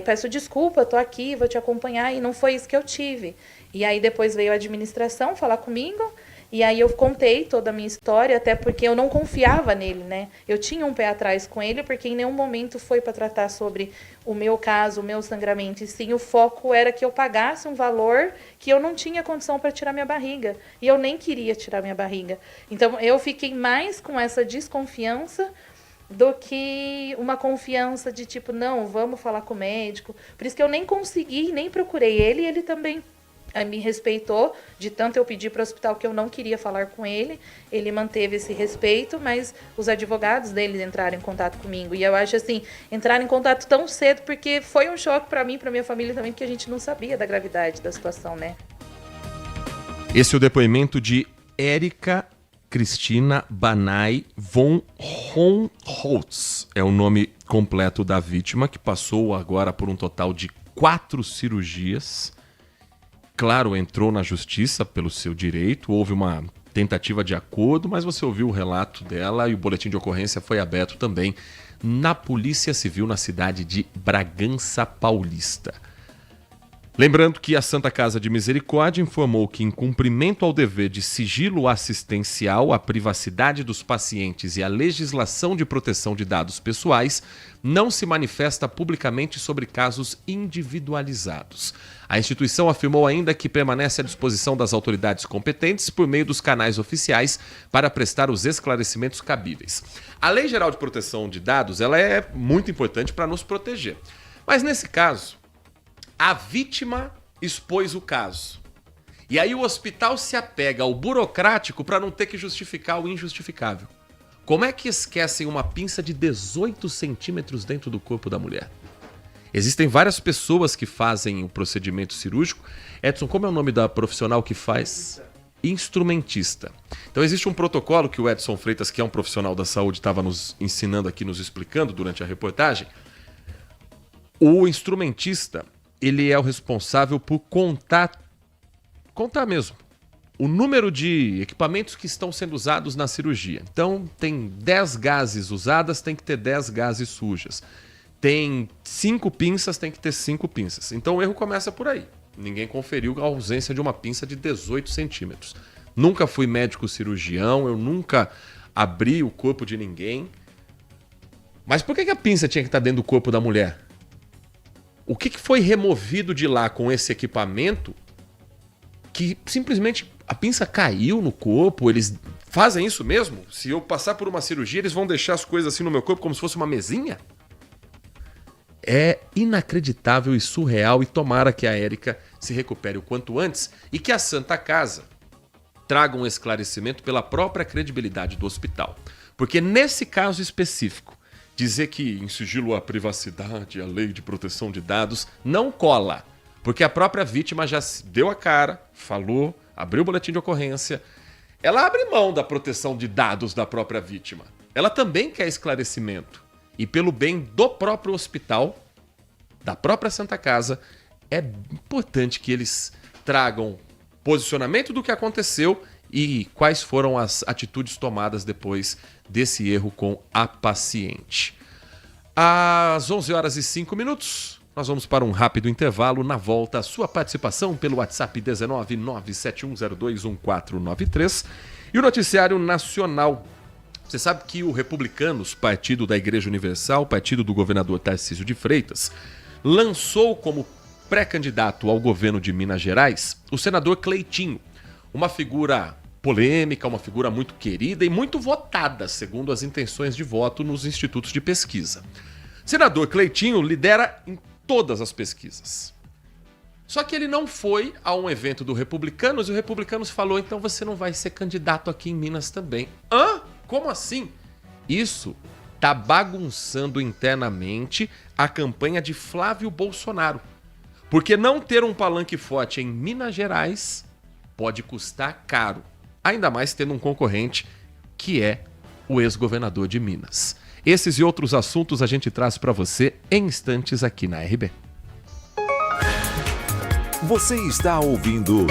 peço desculpa, tô aqui, vou te acompanhar, e não foi isso que eu tive. E aí depois veio a administração falar comigo, e aí eu contei toda a minha história, até porque eu não confiava nele, né? Eu tinha um pé atrás com ele, porque em nenhum momento foi para tratar sobre o meu caso, o meu sangramento, e sim o foco era que eu pagasse um valor que eu não tinha condição para tirar minha barriga, e eu nem queria tirar minha barriga. Então eu fiquei mais com essa desconfiança do que uma confiança de tipo, não, vamos falar com o médico. Por isso que eu nem consegui, nem procurei ele, e ele também me respeitou, de tanto eu pedir para o hospital que eu não queria falar com ele, ele manteve esse respeito, mas os advogados deles entraram em contato comigo. E eu acho assim, entraram em contato tão cedo, porque foi um choque para mim, para minha família também, porque a gente não sabia da gravidade da situação, né? Esse é o depoimento de Érica Cristina Banai von Honholtz. É o nome completo da vítima, que passou agora por um total de 4 cirurgias. Claro, entrou na justiça pelo seu direito, houve uma tentativa de acordo, mas você ouviu o relato dela e o boletim de ocorrência foi aberto também na Polícia Civil na cidade de Bragança Paulista. Lembrando que a Santa Casa de Misericórdia informou que, em cumprimento ao dever de sigilo assistencial, a privacidade dos pacientes e a legislação de proteção de dados pessoais, não se manifesta publicamente sobre casos individualizados. A instituição afirmou ainda que permanece à disposição das autoridades competentes por meio dos canais oficiais para prestar os esclarecimentos cabíveis. A Lei Geral de Proteção de Dados ela é muito importante para nos proteger. Mas nesse caso, a vítima expôs o caso. E aí o hospital se apega ao burocrático para não ter que justificar o injustificável. Como é que esquecem uma pinça de 18 centímetros dentro do corpo da mulher? Existem várias pessoas que fazem o procedimento cirúrgico. Edson, como é o nome da profissional que faz? Instrumentista. Então existe um protocolo que o Edson Freitas, que é um profissional da saúde, estava nos ensinando aqui, nos explicando durante a reportagem. O instrumentista, ele é o responsável por contar mesmo o número de equipamentos que estão sendo usados na cirurgia. Então tem 10 gases usadas, tem que ter 10 gases sujas. Tem 5 pinças, tem que ter 5 pinças. Então o erro começa por aí. Ninguém conferiu a ausência de uma pinça de 18 centímetros. Nunca fui médico cirurgião, eu nunca abri o corpo de ninguém. Mas por que a pinça tinha que estar dentro do corpo da mulher? O que foi removido de lá com esse equipamento que simplesmente a pinça caiu no corpo? Eles fazem isso mesmo? Se eu passar por uma cirurgia, eles vão deixar as coisas assim no meu corpo como se fosse uma mesinha? É inacreditável e surreal, e tomara que a Érica se recupere o quanto antes e que a Santa Casa traga um esclarecimento pela própria credibilidade do hospital. Porque nesse caso específico, dizer que em sigilo à privacidade, a lei de proteção de dados, não cola. Porque a própria vítima já deu a cara, falou, abriu o boletim de ocorrência. Ela abre mão da proteção de dados da própria vítima. Ela também quer esclarecimento. E pelo bem do próprio hospital, da própria Santa Casa, é importante que eles tragam posicionamento do que aconteceu e quais foram as atitudes tomadas depois desse erro com a paciente. Às 11h05, nós vamos para um rápido intervalo. Na volta, a sua participação pelo WhatsApp 19971021493 e o noticiário nacional. Você sabe que o Republicanos, partido da Igreja Universal, partido do governador Tarcísio de Freitas, lançou como pré-candidato ao governo de Minas Gerais o senador Cleitinho, uma figura polêmica, uma figura muito querida e muito votada, segundo as intenções de voto nos institutos de pesquisa. O senador Cleitinho lidera em todas as pesquisas. Só que ele não foi a um evento do Republicanos e o Republicanos falou: então você não vai ser candidato aqui em Minas também. Hã? Como assim? Isso tá bagunçando internamente a campanha de Flávio Bolsonaro. Porque não ter um palanque forte em Minas Gerais pode custar caro. Ainda mais tendo um concorrente que é o ex-governador de Minas. Esses e outros assuntos a gente traz para você em instantes aqui na RB. Você está ouvindo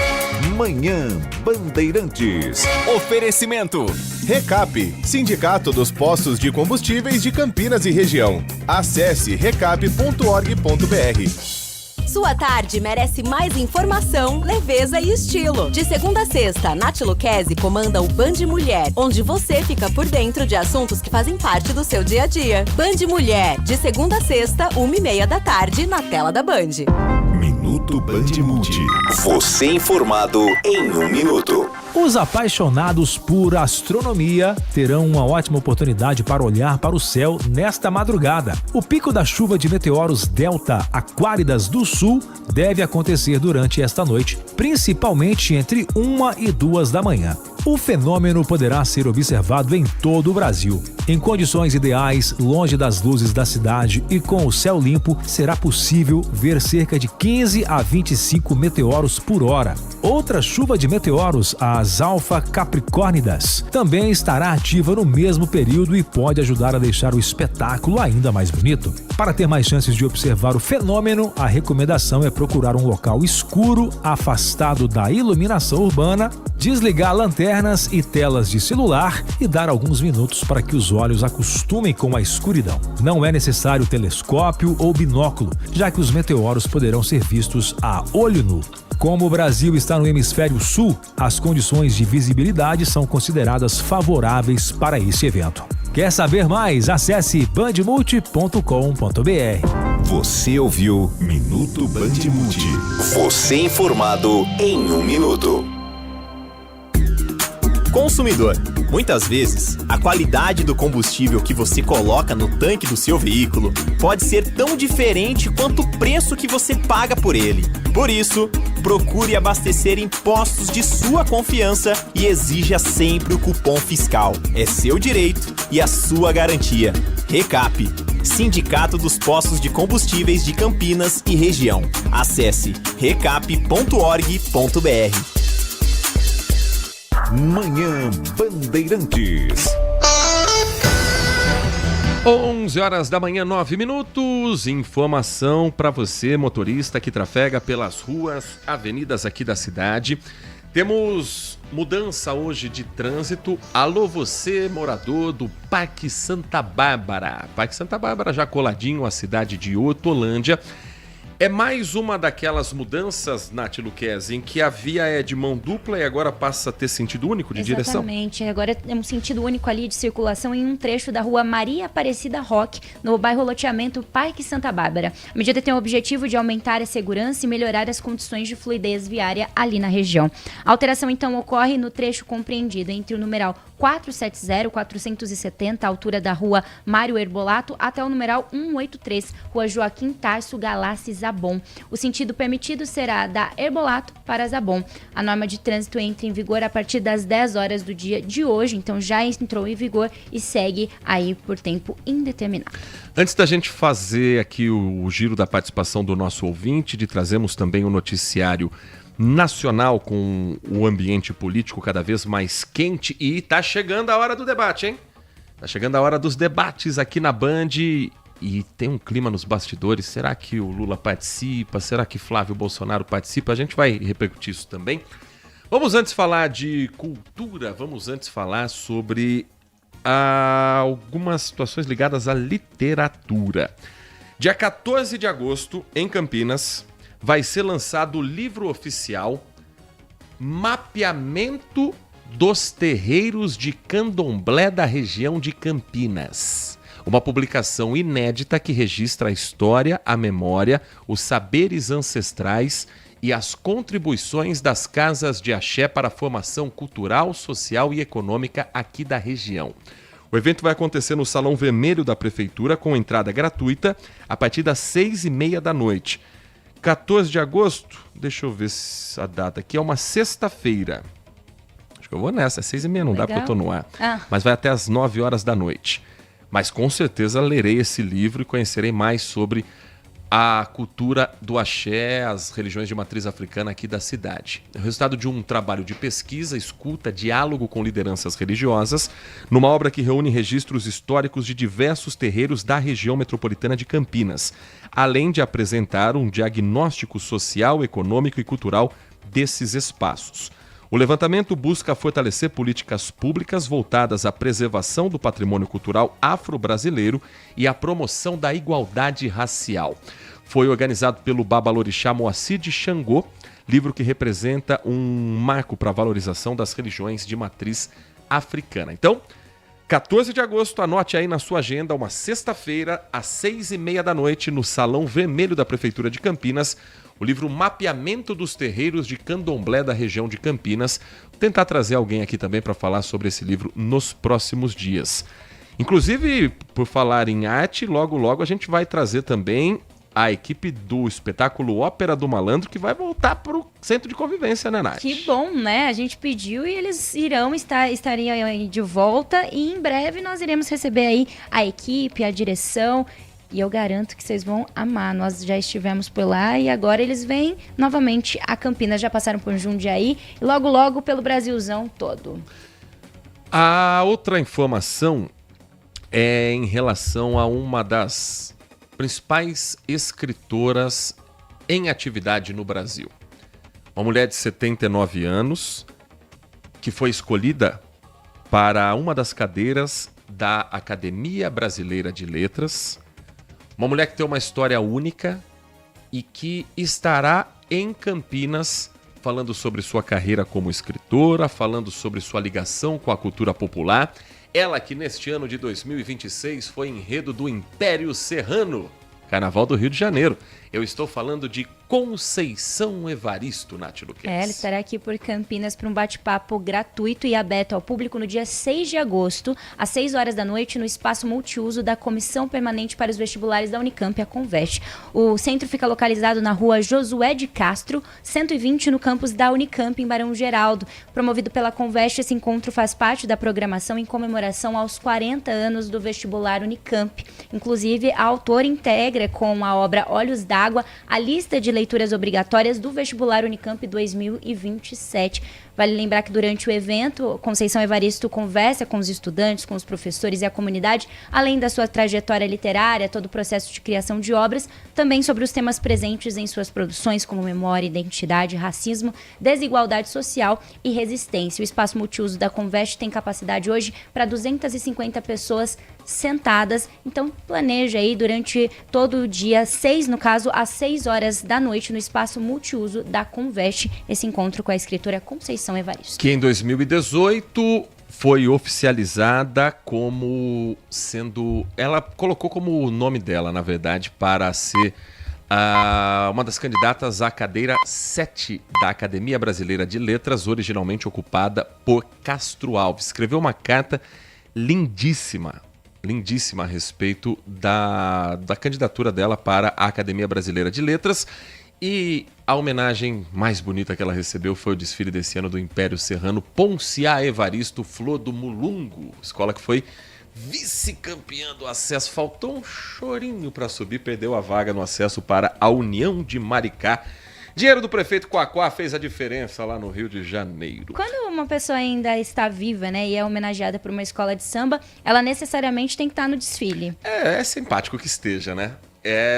Manhã Bandeirantes. Oferecimento. Recap, Sindicato dos Postos de Combustíveis de Campinas e Região. Acesse recap.org.br. Sua tarde merece mais informação, leveza e estilo. De segunda a sexta, Nath Luquezzi comanda o Band Mulher, onde você fica por dentro de assuntos que fazem parte do seu dia a dia. Band Mulher, de segunda a sexta, 1h30 da tarde, na tela da Band. Minuto Band Multi. Você informado em 1 minuto. Os apaixonados por astronomia terão uma ótima oportunidade para olhar para o céu nesta madrugada. O pico da chuva de meteoros Delta Aquáridas do Sul deve acontecer durante esta noite, principalmente entre 1 e 2 da manhã. O fenômeno poderá ser observado em todo o Brasil. Em condições ideais, longe das luzes da cidade e com o céu limpo, será possível ver cerca de 15 a 25 meteoros por hora. Outra chuva de meteoros, as Alfa Capricórnidas, também estará ativa no mesmo período e pode ajudar a deixar o espetáculo ainda mais bonito. Para ter mais chances de observar o fenômeno, a recomendação é procurar um local escuro, afastado da iluminação urbana, desligar lanternas e telas de celular e dar alguns minutos para que os olhos acostumem com a escuridão. Não é necessário telescópio ou binóculo, já que os meteoros poderão ser vistos a olho nu. Como o Brasil está no hemisfério sul, as condições de visibilidade são consideradas favoráveis para esse evento. Quer saber mais? Acesse bandmulti.com.br. Você ouviu Minuto Band Multi. Você informado em 1 minuto. Consumidor. Muitas vezes, a qualidade do combustível que você coloca no tanque do seu veículo pode ser tão diferente quanto o preço que você paga por ele. Por isso, procure abastecer em postos de sua confiança e exija sempre o cupom fiscal. É seu direito e a sua garantia. Recap, Sindicato dos Postos de Combustíveis de Campinas e Região. Acesse recap.org.br. Manhã Bandeirantes. 11 horas da manhã, 9 minutos. Informação para você, motorista que trafega pelas ruas, avenidas aqui da cidade. Temos mudança hoje de trânsito. Alô, você, morador do Parque Santa Bárbara. Parque Santa Bárbara já coladinho à cidade de Hortolândia. É mais uma daquelas mudanças, Nath Luquezzi, em que a via é de mão dupla e agora passa a ter sentido único de direção? Exatamente. Agora é um sentido único ali de circulação em um trecho da rua Maria Aparecida Roque, no bairro Loteamento Parque Santa Bárbara. A medida tem o objetivo de aumentar a segurança e melhorar as condições de fluidez viária ali na região. A alteração, então, ocorre no trecho compreendido entre o numeral 470-470, altura da rua Mário Herbolato, até o numeral 183, rua Joaquim Tarso Galassi Zabon. O sentido permitido será da Herbolato para Zabon. A norma de trânsito entra em vigor a partir das 10 horas do dia de hoje, então já entrou em vigor e segue aí por tempo indeterminado. Antes da gente fazer aqui o giro da participação do nosso ouvinte, de trazermos também o noticiário nacional com o ambiente político cada vez mais quente, e tá chegando a hora do debate, hein? Tá chegando a hora dos debates aqui na Band e tem um clima nos bastidores. Será que o Lula participa? Será que Flávio Bolsonaro participa? A gente vai repercutir isso também. Vamos antes falar de cultura, vamos antes falar sobre algumas situações ligadas à literatura. Dia 14 de agosto, em Campinas, vai ser lançado o livro oficial Mapeamento dos Terreiros de Candomblé da região de Campinas. Uma publicação inédita que registra a história, a memória, os saberes ancestrais e as contribuições das casas de axé para a formação cultural, social e econômica aqui da região. O evento vai acontecer no Salão Vermelho da Prefeitura, com entrada gratuita, a partir das 6h30 da noite. 14 de agosto, deixa eu ver a data aqui, é uma sexta-feira. Acho que eu vou nessa, é 6h30, não dá porque eu tô no ar. Mas vai até as 9 horas da noite. Mas com certeza lerei esse livro e conhecerei mais sobre a cultura do axé, as religiões de matriz africana aqui da cidade. É o resultado de um trabalho de pesquisa, escuta, diálogo com lideranças religiosas, numa obra que reúne registros históricos de diversos terreiros da região metropolitana de Campinas, além de apresentar um diagnóstico social, econômico e cultural desses espaços. O levantamento busca fortalecer políticas públicas voltadas à preservação do patrimônio cultural afro-brasileiro e à promoção da igualdade racial. Foi organizado pelo babalorixá Moacir de Xangô, livro que representa um marco para a valorização das religiões de matriz africana. Então, 14 de agosto, anote aí na sua agenda, uma sexta-feira, às 6h30 da noite, no Salão Vermelho da Prefeitura de Campinas, o livro Mapeamento dos Terreiros de Candomblé da região de Campinas. Vou tentar trazer alguém aqui também para falar sobre esse livro nos próximos dias. Inclusive, por falar em arte, logo a gente vai trazer também a equipe do espetáculo Ópera do Malandro, que vai voltar para o Centro de Convivência, né, Nath? Que bom, né? A gente pediu e eles estariam aí de volta, e em breve nós iremos receber aí a equipe, a direção, e eu garanto que vocês vão amar. Nós já estivemos por lá e agora eles vêm novamente a Campinas, já passaram por Jundiaí e logo pelo Brasilzão todo. A outra informação é em relação a uma das principais escritoras em atividade no Brasil. Uma mulher de 79 anos que foi escolhida para uma das cadeiras da Academia Brasileira de Letras. Uma mulher que tem uma história única e que estará em Campinas falando sobre sua carreira como escritora, falando sobre sua ligação com a cultura popular. Ela que neste ano de 2026 foi enredo do Império Serrano, Carnaval do Rio de Janeiro. Eu estou falando de Conceição Evaristo, Nath Luquez. Ela estará aqui por Campinas para um bate-papo gratuito e aberto ao público no dia 6 de agosto, às 6 horas da noite, no espaço multiuso da Comissão Permanente para os Vestibulares da Unicamp, a Conveste. O centro fica localizado na rua Josué de Castro, 120, no campus da Unicamp, em Barão Geraldo. Promovido pela Conveste, esse encontro faz parte da programação em comemoração aos 40 anos do vestibular Unicamp. Inclusive, a autora integra com a obra Olhos d'Água a lista de leituras obrigatórias do vestibular Unicamp 2027. Vale lembrar que durante o evento, Conceição Evaristo conversa com os estudantes, com os professores e a comunidade, além da sua trajetória literária, todo o processo de criação de obras, também sobre os temas presentes em suas produções, como memória, identidade, racismo, desigualdade social e resistência. O espaço multiuso da Conveste tem capacidade hoje para 250 pessoas sentadas, então planeja aí durante todo o dia 6, no caso, às 6 horas da noite, no espaço multiuso da Conveste, esse encontro com a escritora Conceição Evaristo. Que em 2018 foi oficializada como sendo... Ela colocou como o nome dela, na verdade, para ser uma das candidatas à cadeira 7 da Academia Brasileira de Letras, originalmente ocupada por Castro Alves. Escreveu uma carta lindíssima a respeito da candidatura dela para a Academia Brasileira de Letras. E a homenagem mais bonita que ela recebeu foi o desfile desse ano do Império Serrano, Ponciá Evaristo Flor do Mulungu, escola que foi vice-campeã do acesso. Faltou um chorinho para subir, perdeu a vaga no acesso para a União de Maricá. Dinheiro do prefeito Quaquá fez a diferença lá no Rio de Janeiro. Quando uma pessoa ainda está viva, né, e é homenageada por uma escola de samba, ela necessariamente tem que estar no desfile. É simpático que esteja, né?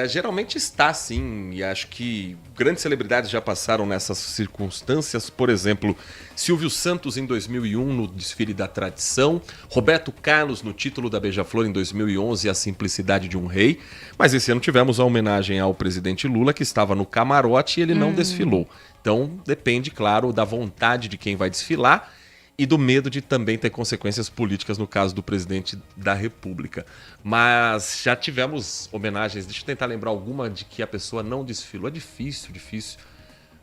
Geralmente está, sim, e acho que grandes celebridades já passaram nessas circunstâncias. Por exemplo, Silvio Santos em 2001 no desfile da tradição, Roberto Carlos no título da Beija-Flor em 2011, A Simplicidade de um Rei. Mas esse ano tivemos a homenagem ao presidente Lula, que estava no camarote e ele não desfilou. Então depende, claro, da vontade de quem vai desfilar e do medo de também ter consequências políticas no caso do presidente da República. Mas já tivemos homenagens, deixa eu tentar lembrar alguma de que a pessoa não desfilou. É difícil.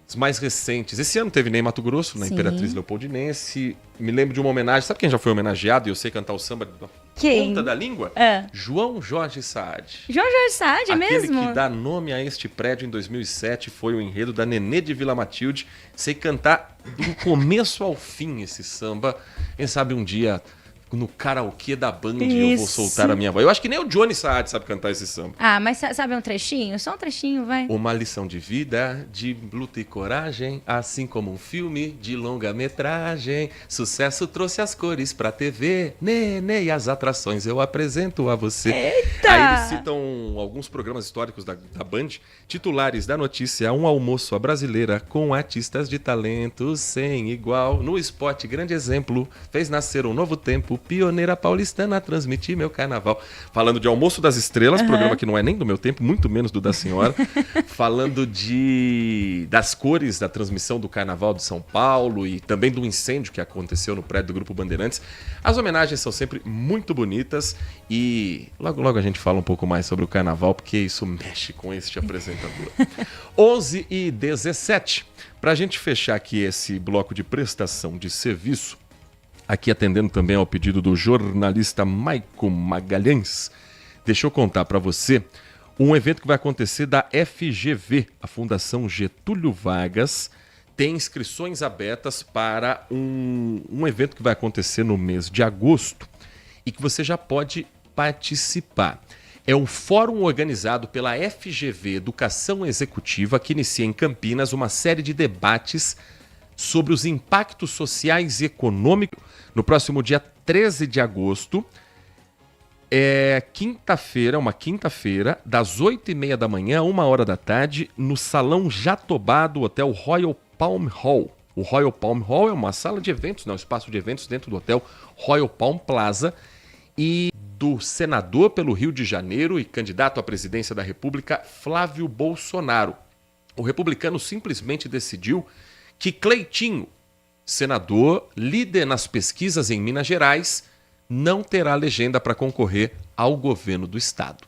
Os mais recentes. Esse ano teve Ney Mato Grosso, na Imperatriz Leopoldinense. Me lembro de uma homenagem, sabe quem já foi homenageado e eu sei cantar o samba na ponta da língua? João Jorge Saad. João Jorge Saad, é mesmo? Aquele que dá nome a este prédio em 2007 foi o enredo da Nenê de Vila Matilde. Sei cantar do começo ao fim esse samba. Quem sabe um dia no karaokê da Band eu vou soltar a minha voz. Eu acho que nem o Johnny Saad sabe cantar esse samba. Mas sabe um trechinho? Só um trechinho, vai. Uma lição de vida, de luta e coragem, assim como um filme de longa-metragem. Sucesso trouxe as cores pra TV, Nenê e as atrações eu apresento a você. Eita! Aí eles citam alguns programas históricos da Band, titulares da notícia: um almoço à brasileira com artistas de talento sem igual. No esporte, grande exemplo, fez nascer um novo tempo, pioneira paulistana a transmitir meu carnaval. Falando de Almoço das Estrelas, programa que não é nem do meu tempo, muito menos do da senhora. Falando das cores da transmissão do Carnaval de São Paulo e também do incêndio que aconteceu no prédio do Grupo Bandeirantes. As homenagens são sempre muito bonitas e logo a gente fala um pouco mais sobre o Carnaval, porque isso mexe com este apresentador. 11h17. Para a gente fechar aqui esse bloco de prestação de serviço, aqui atendendo também ao pedido do jornalista Maico Magalhães, deixa eu contar para você um evento que vai acontecer da FGV, a Fundação Getúlio Vargas. Tem inscrições abertas para um evento que vai acontecer no mês de agosto e que você já pode participar. É um fórum organizado pela FGV Educação Executiva que inicia em Campinas uma série de debates sobre os impactos sociais e econômicos no próximo dia 13 de agosto. Uma quinta-feira, das 8h30 da manhã a 1h da tarde, no Salão Jatobá do Hotel Royal Palm Hall. O Royal Palm Hall é uma sala de eventos, um espaço de eventos dentro do Hotel Royal Palm Plaza, e do senador pelo Rio de Janeiro e candidato à presidência da República, Flávio Bolsonaro. O republicano simplesmente decidiu que Cleitinho, senador, líder nas pesquisas em Minas Gerais, não terá legenda para concorrer ao governo do estado.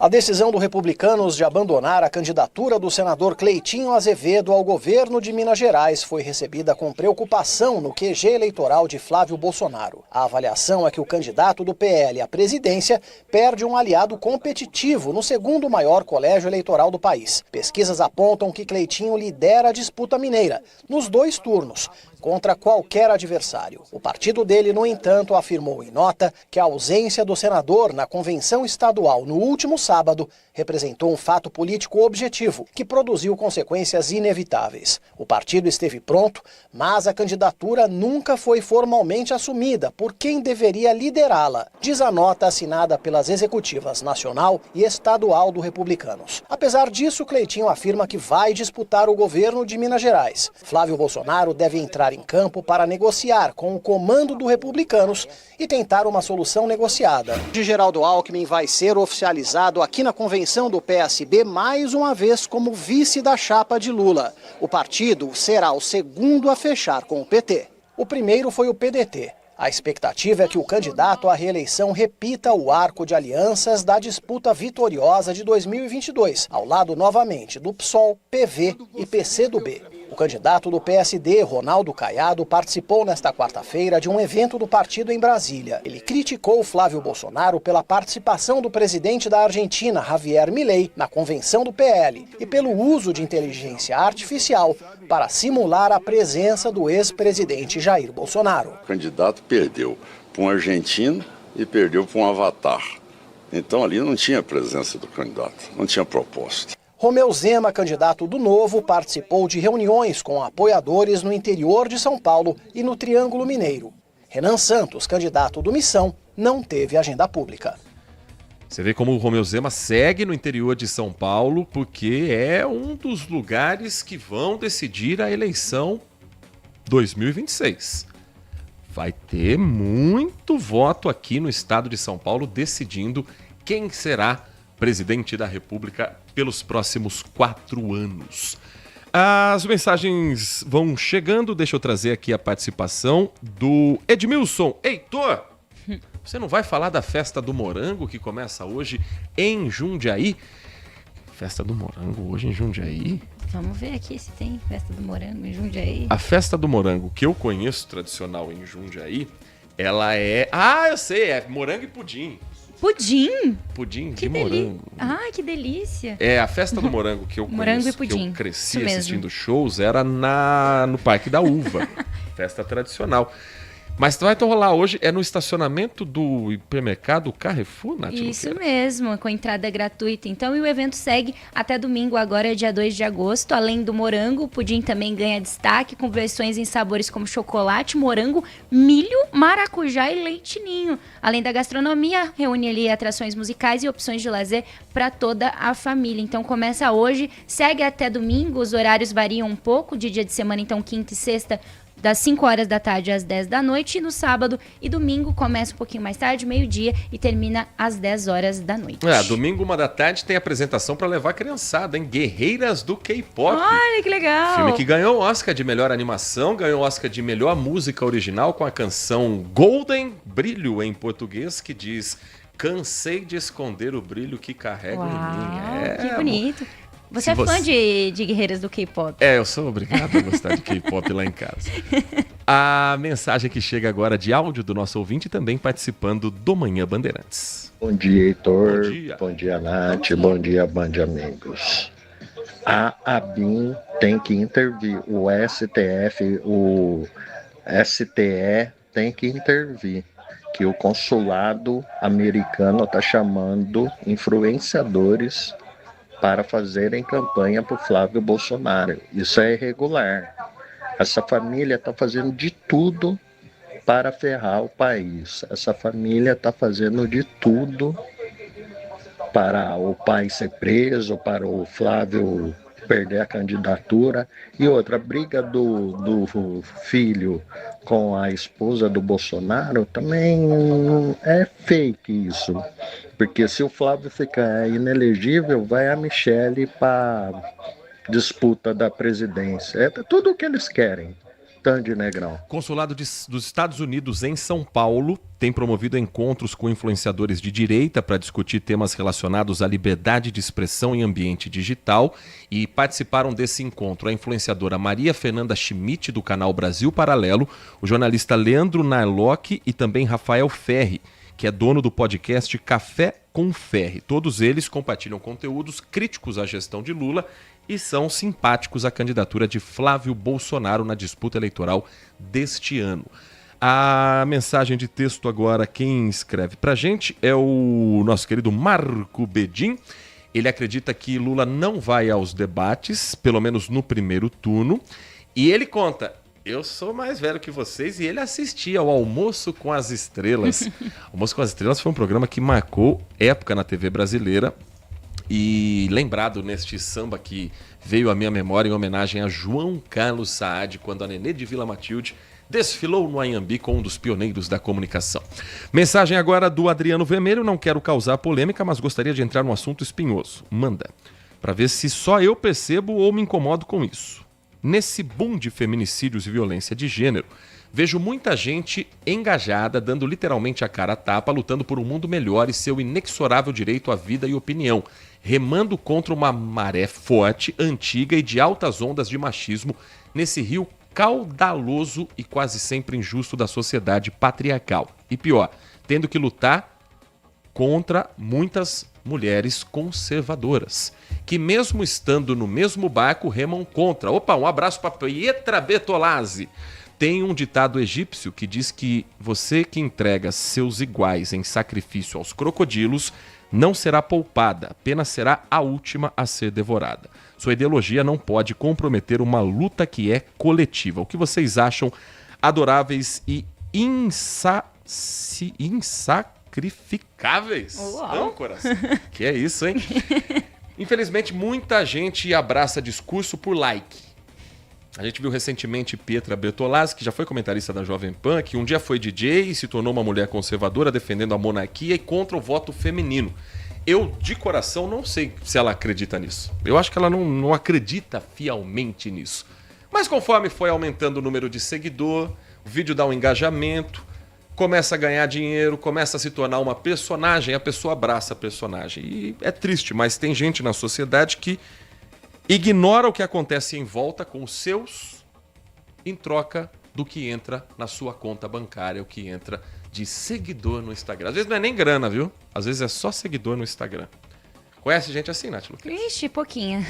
A decisão do Republicanos de abandonar a candidatura do senador Cleitinho Azevedo ao governo de Minas Gerais foi recebida com preocupação no QG eleitoral de Flávio Bolsonaro. A avaliação é que o candidato do PL à presidência perde um aliado competitivo no segundo maior colégio eleitoral do país. Pesquisas apontam que Cleitinho lidera a disputa mineira, nos 2 turnos, contra qualquer adversário. O partido dele, no entanto, afirmou em nota que a ausência do senador na convenção estadual no último sábado representou um fato político objetivo que produziu consequências inevitáveis. O partido esteve pronto, mas a candidatura nunca foi formalmente assumida por quem deveria liderá-la, diz a nota assinada pelas executivas nacional e estadual do Republicanos. Apesar disso, Cleitinho afirma que vai disputar o governo de Minas Gerais. Flávio Bolsonaro deve entrar em campo para negociar com o comando do Republicanos e tentar uma solução negociada. De Geraldo Alckmin vai ser oficializado aqui na convenção do PSB mais uma vez como vice da chapa de Lula. O partido será o segundo a fechar com o PT. O primeiro foi o PDT. A expectativa é que o candidato à reeleição repita o arco de alianças da disputa vitoriosa de 2022, ao lado novamente do PSOL, PV e PCdoB. O candidato do PSD, Ronaldo Caiado, participou nesta quarta-feira de um evento do partido em Brasília. Ele criticou Flávio Bolsonaro pela participação do presidente da Argentina, Javier Milei, na convenção do PL e pelo uso de inteligência artificial para simular a presença do ex-presidente Jair Bolsonaro. O candidato perdeu para um argentino e perdeu para um avatar. Então ali não tinha presença do candidato, não tinha proposta. Romeu Zema, candidato do Novo, participou de reuniões com apoiadores no interior de São Paulo e no Triângulo Mineiro. Renan Santos, candidato do Missão, não teve agenda pública. Você vê como o Romeu Zema segue no interior de São Paulo, porque é um dos lugares que vão decidir a eleição 2026. Vai ter muito voto aqui no estado de São Paulo decidindo quem será presidente da República pelos próximos 4 anos. As mensagens vão chegando, deixa eu trazer aqui a participação do Edmilson. Heitor, você não vai falar da Festa do Morango que começa hoje em Jundiaí? Festa do Morango hoje em Jundiaí? Vamos ver aqui se tem Festa do Morango em Jundiaí. A Festa do Morango que eu conheço tradicional em Jundiaí, ela é... Ah, eu sei, é morango e pudim. Pudim? Pudim de morango. Ai, que delícia. É, a Festa do Morango que eu Morango conheço, e pudim. que eu cresci Isso assistindo mesmo. shows, era no Parque da Uva. Festa tradicional. Mas vai rolar hoje, é no estacionamento do hipermercado Carrefour, Nath? Isso mesmo, com entrada gratuita. Então, e o evento segue até domingo, agora dia 2 de agosto. Além do morango, o pudim também ganha destaque com versões em sabores como chocolate, morango, milho, maracujá e leite ninho. Além da gastronomia, reúne ali atrações musicais e opções de lazer para toda a família. Então, começa hoje, segue até domingo. Os horários variam um pouco, de dia de semana, então quinta e sexta, das 5 horas da tarde às 10 da noite, e no sábado e domingo começa um pouquinho mais tarde, meio-dia, e termina às 10 horas da noite. Domingo, 1 da tarde, tem apresentação para levar a criançada, hein? Guerreiras do K-Pop. Olha que legal! Filme que ganhou o Oscar de melhor animação, ganhou o Oscar de melhor música original com a canção Golden, Brilho em português, que diz: cansei de esconder o brilho que carrego em mim. Que bonito. Você é fã de guerreiras do K-pop? Eu sou obrigado a gostar de K-pop lá em casa. A mensagem que chega agora de áudio do nosso ouvinte também participando do Manhã Bandeirantes. Bom dia, Heitor. Bom dia, Nath. Bom dia, Band Amigos. A ABIN tem que intervir. O STF, o STE tem que intervir. Que o consulado americano está chamando influenciadores para fazerem campanha para o Flávio Bolsonaro. Isso é irregular. Essa família está fazendo de tudo para ferrar o país. Essa família está fazendo de tudo para o pai ser preso, para o Flávio perder a candidatura. E outra, a briga do filho com a esposa do Bolsonaro também é fake isso. Porque se o Flávio ficar inelegível, vai a Michele para disputa da presidência. É tudo o que eles querem. Tandy Negrão. Consulado dos Estados Unidos em São Paulo tem promovido encontros com influenciadores de direita para discutir temas relacionados à liberdade de expressão em ambiente digital, e participaram desse encontro a influenciadora Maria Fernanda Schmidt, do canal Brasil Paralelo, o jornalista Leandro Narlock e também Rafael Ferri, que é dono do podcast Café com Ferri. Todos eles compartilham conteúdos críticos à gestão de Lula e são simpáticos à candidatura de Flávio Bolsonaro na disputa eleitoral deste ano. A mensagem de texto agora, quem escreve pra gente é o nosso querido Marco Bedin. Ele acredita que Lula não vai aos debates, pelo menos no primeiro turno, e ele conta: eu sou mais velho que vocês, e ele assistia ao Almoço com as Estrelas. Almoço com as Estrelas foi um programa que marcou época na TV brasileira, e lembrado neste samba que veio à minha memória em homenagem a João Carlos Saad, quando a Nenê de Vila Matilde desfilou no Anhembi com um dos pioneiros da comunicação. Mensagem agora do Adriano Vermelho: não quero causar polêmica, mas gostaria de entrar num assunto espinhoso. Manda, para ver se só eu percebo ou me incomodo com isso. Nesse boom de feminicídios e violência de gênero, vejo muita gente engajada, dando literalmente a cara a tapa, lutando por um mundo melhor e seu inexorável direito à vida e opinião, remando contra uma maré forte, antiga e de altas ondas de machismo nesse rio caudaloso e quase sempre injusto da sociedade patriarcal. E pior, tendo que lutar contra muitas mulheres conservadoras, que mesmo estando no mesmo barco remam contra. Opa, um abraço para Pietra Bertolazzi. Tem um ditado egípcio que diz que você que entrega seus iguais em sacrifício aos crocodilos não será poupada, apenas será a última a ser devorada. Sua ideologia não pode comprometer uma luta que é coletiva. O que vocês acham adoráveis e insacrificáveis? Âncoras. Que é isso, hein? Infelizmente, muita gente abraça discurso por like. A gente viu recentemente Pietra Bertolazzi, que já foi comentarista da Jovem Pan, que um dia foi DJ e se tornou uma mulher conservadora defendendo a monarquia e contra o voto feminino. Eu, de coração, não sei se ela acredita nisso. Eu acho que ela não acredita fielmente nisso. Mas conforme foi aumentando o número de seguidor, o vídeo dá um engajamento, começa a ganhar dinheiro, começa a se tornar uma personagem, a pessoa abraça a personagem. E é triste, mas tem gente na sociedade que ignora o que acontece em volta com os seus em troca do que entra na sua conta bancária, o que entra de seguidor no Instagram. Às vezes não é nem grana, viu? Às vezes é só seguidor no Instagram. Conhece gente assim, Nath Lucas? Ixi, pouquinha.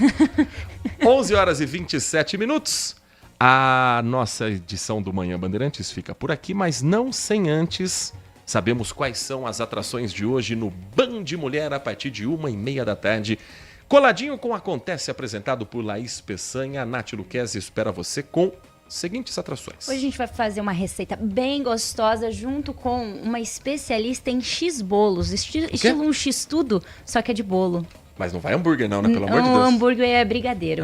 11 horas e 27 minutos. A nossa edição do Manhã Bandeirantes fica por aqui, mas não sem antes. Sabemos quais são as atrações de hoje no Band Mulher a partir de 1h30 da tarde. Coladinho com Acontece, apresentado por Laís Peçanha. A Nath Luquezzi espera você com seguintes atrações. Hoje a gente vai fazer uma receita bem gostosa junto com uma especialista em X-bolos. Estilo um X-tudo, só que é de bolo. Mas não vai hambúrguer não, né? Pelo amor de Deus. O hambúrguer é brigadeiro.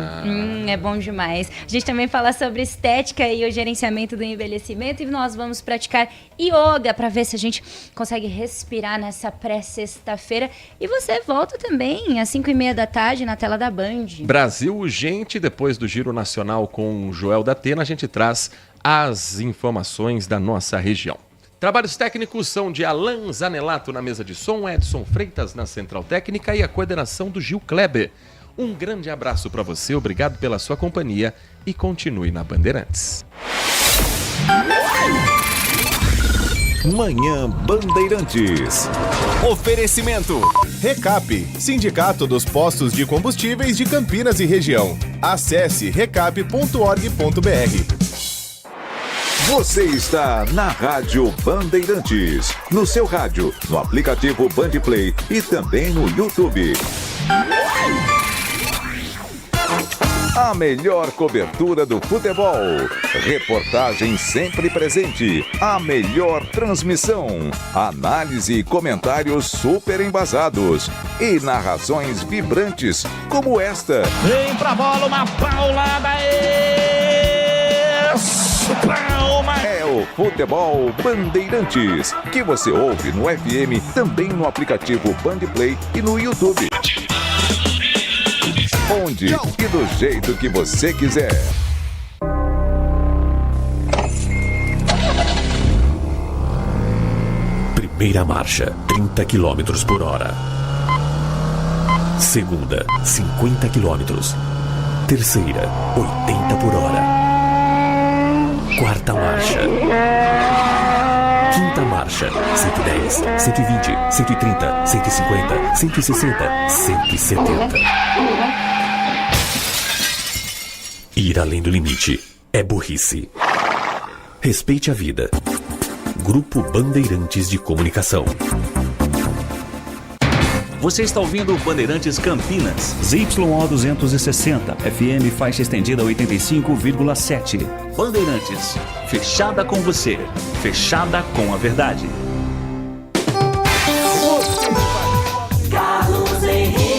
É bom demais. A gente também fala sobre estética e o gerenciamento do envelhecimento. E nós vamos praticar yoga para ver se a gente consegue respirar nessa pré-sexta-feira. E você volta também às 5h30 da tarde na tela da Band. Brasil Urgente, depois do Giro Nacional com o Joel da Atena, a gente traz as informações da nossa região. Trabalhos técnicos são de Alan Zanelato na mesa de som, Edson Freitas na central técnica e a coordenação do Gil Kleber. Um grande abraço para você, obrigado pela sua companhia e continue na Bandeirantes. Manhã Bandeirantes. Oferecimento. Recap, Sindicato dos Postos de Combustíveis de Campinas e Região. Acesse recap.org.br. Você está na Rádio Bandeirantes, no seu rádio, no aplicativo Bandplay e também no YouTube. A melhor cobertura do futebol, reportagem sempre presente, a melhor transmissão, análise e comentários super embasados e narrações vibrantes como esta. Vem pra bola, uma paulada É o Futebol Bandeirantes, que você ouve no FM, também no aplicativo Bandplay e no YouTube. Onde e do jeito que você quiser. Primeira marcha, 30 km por hora. Segunda, 50 km. Terceira, 80 por hora. Quarta marcha. Quinta marcha, 110, 120, 130, 150, 160, 170. Ir além do limite é burrice. Respeite a vida. Grupo Bandeirantes de Comunicação. Você está ouvindo Bandeirantes Campinas. ZYO 260, FM faixa estendida 85,7. Bandeirantes, fechada com você, fechada com a verdade. Carlos Henrique.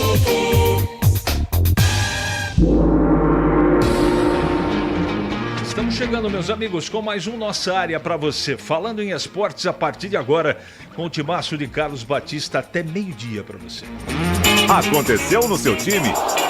Estamos chegando, meus amigos, com mais um Nossa Área para você. Falando em esportes, a partir de agora, com o timaço de Carlos Batista até meio-dia para você. Aconteceu no seu time?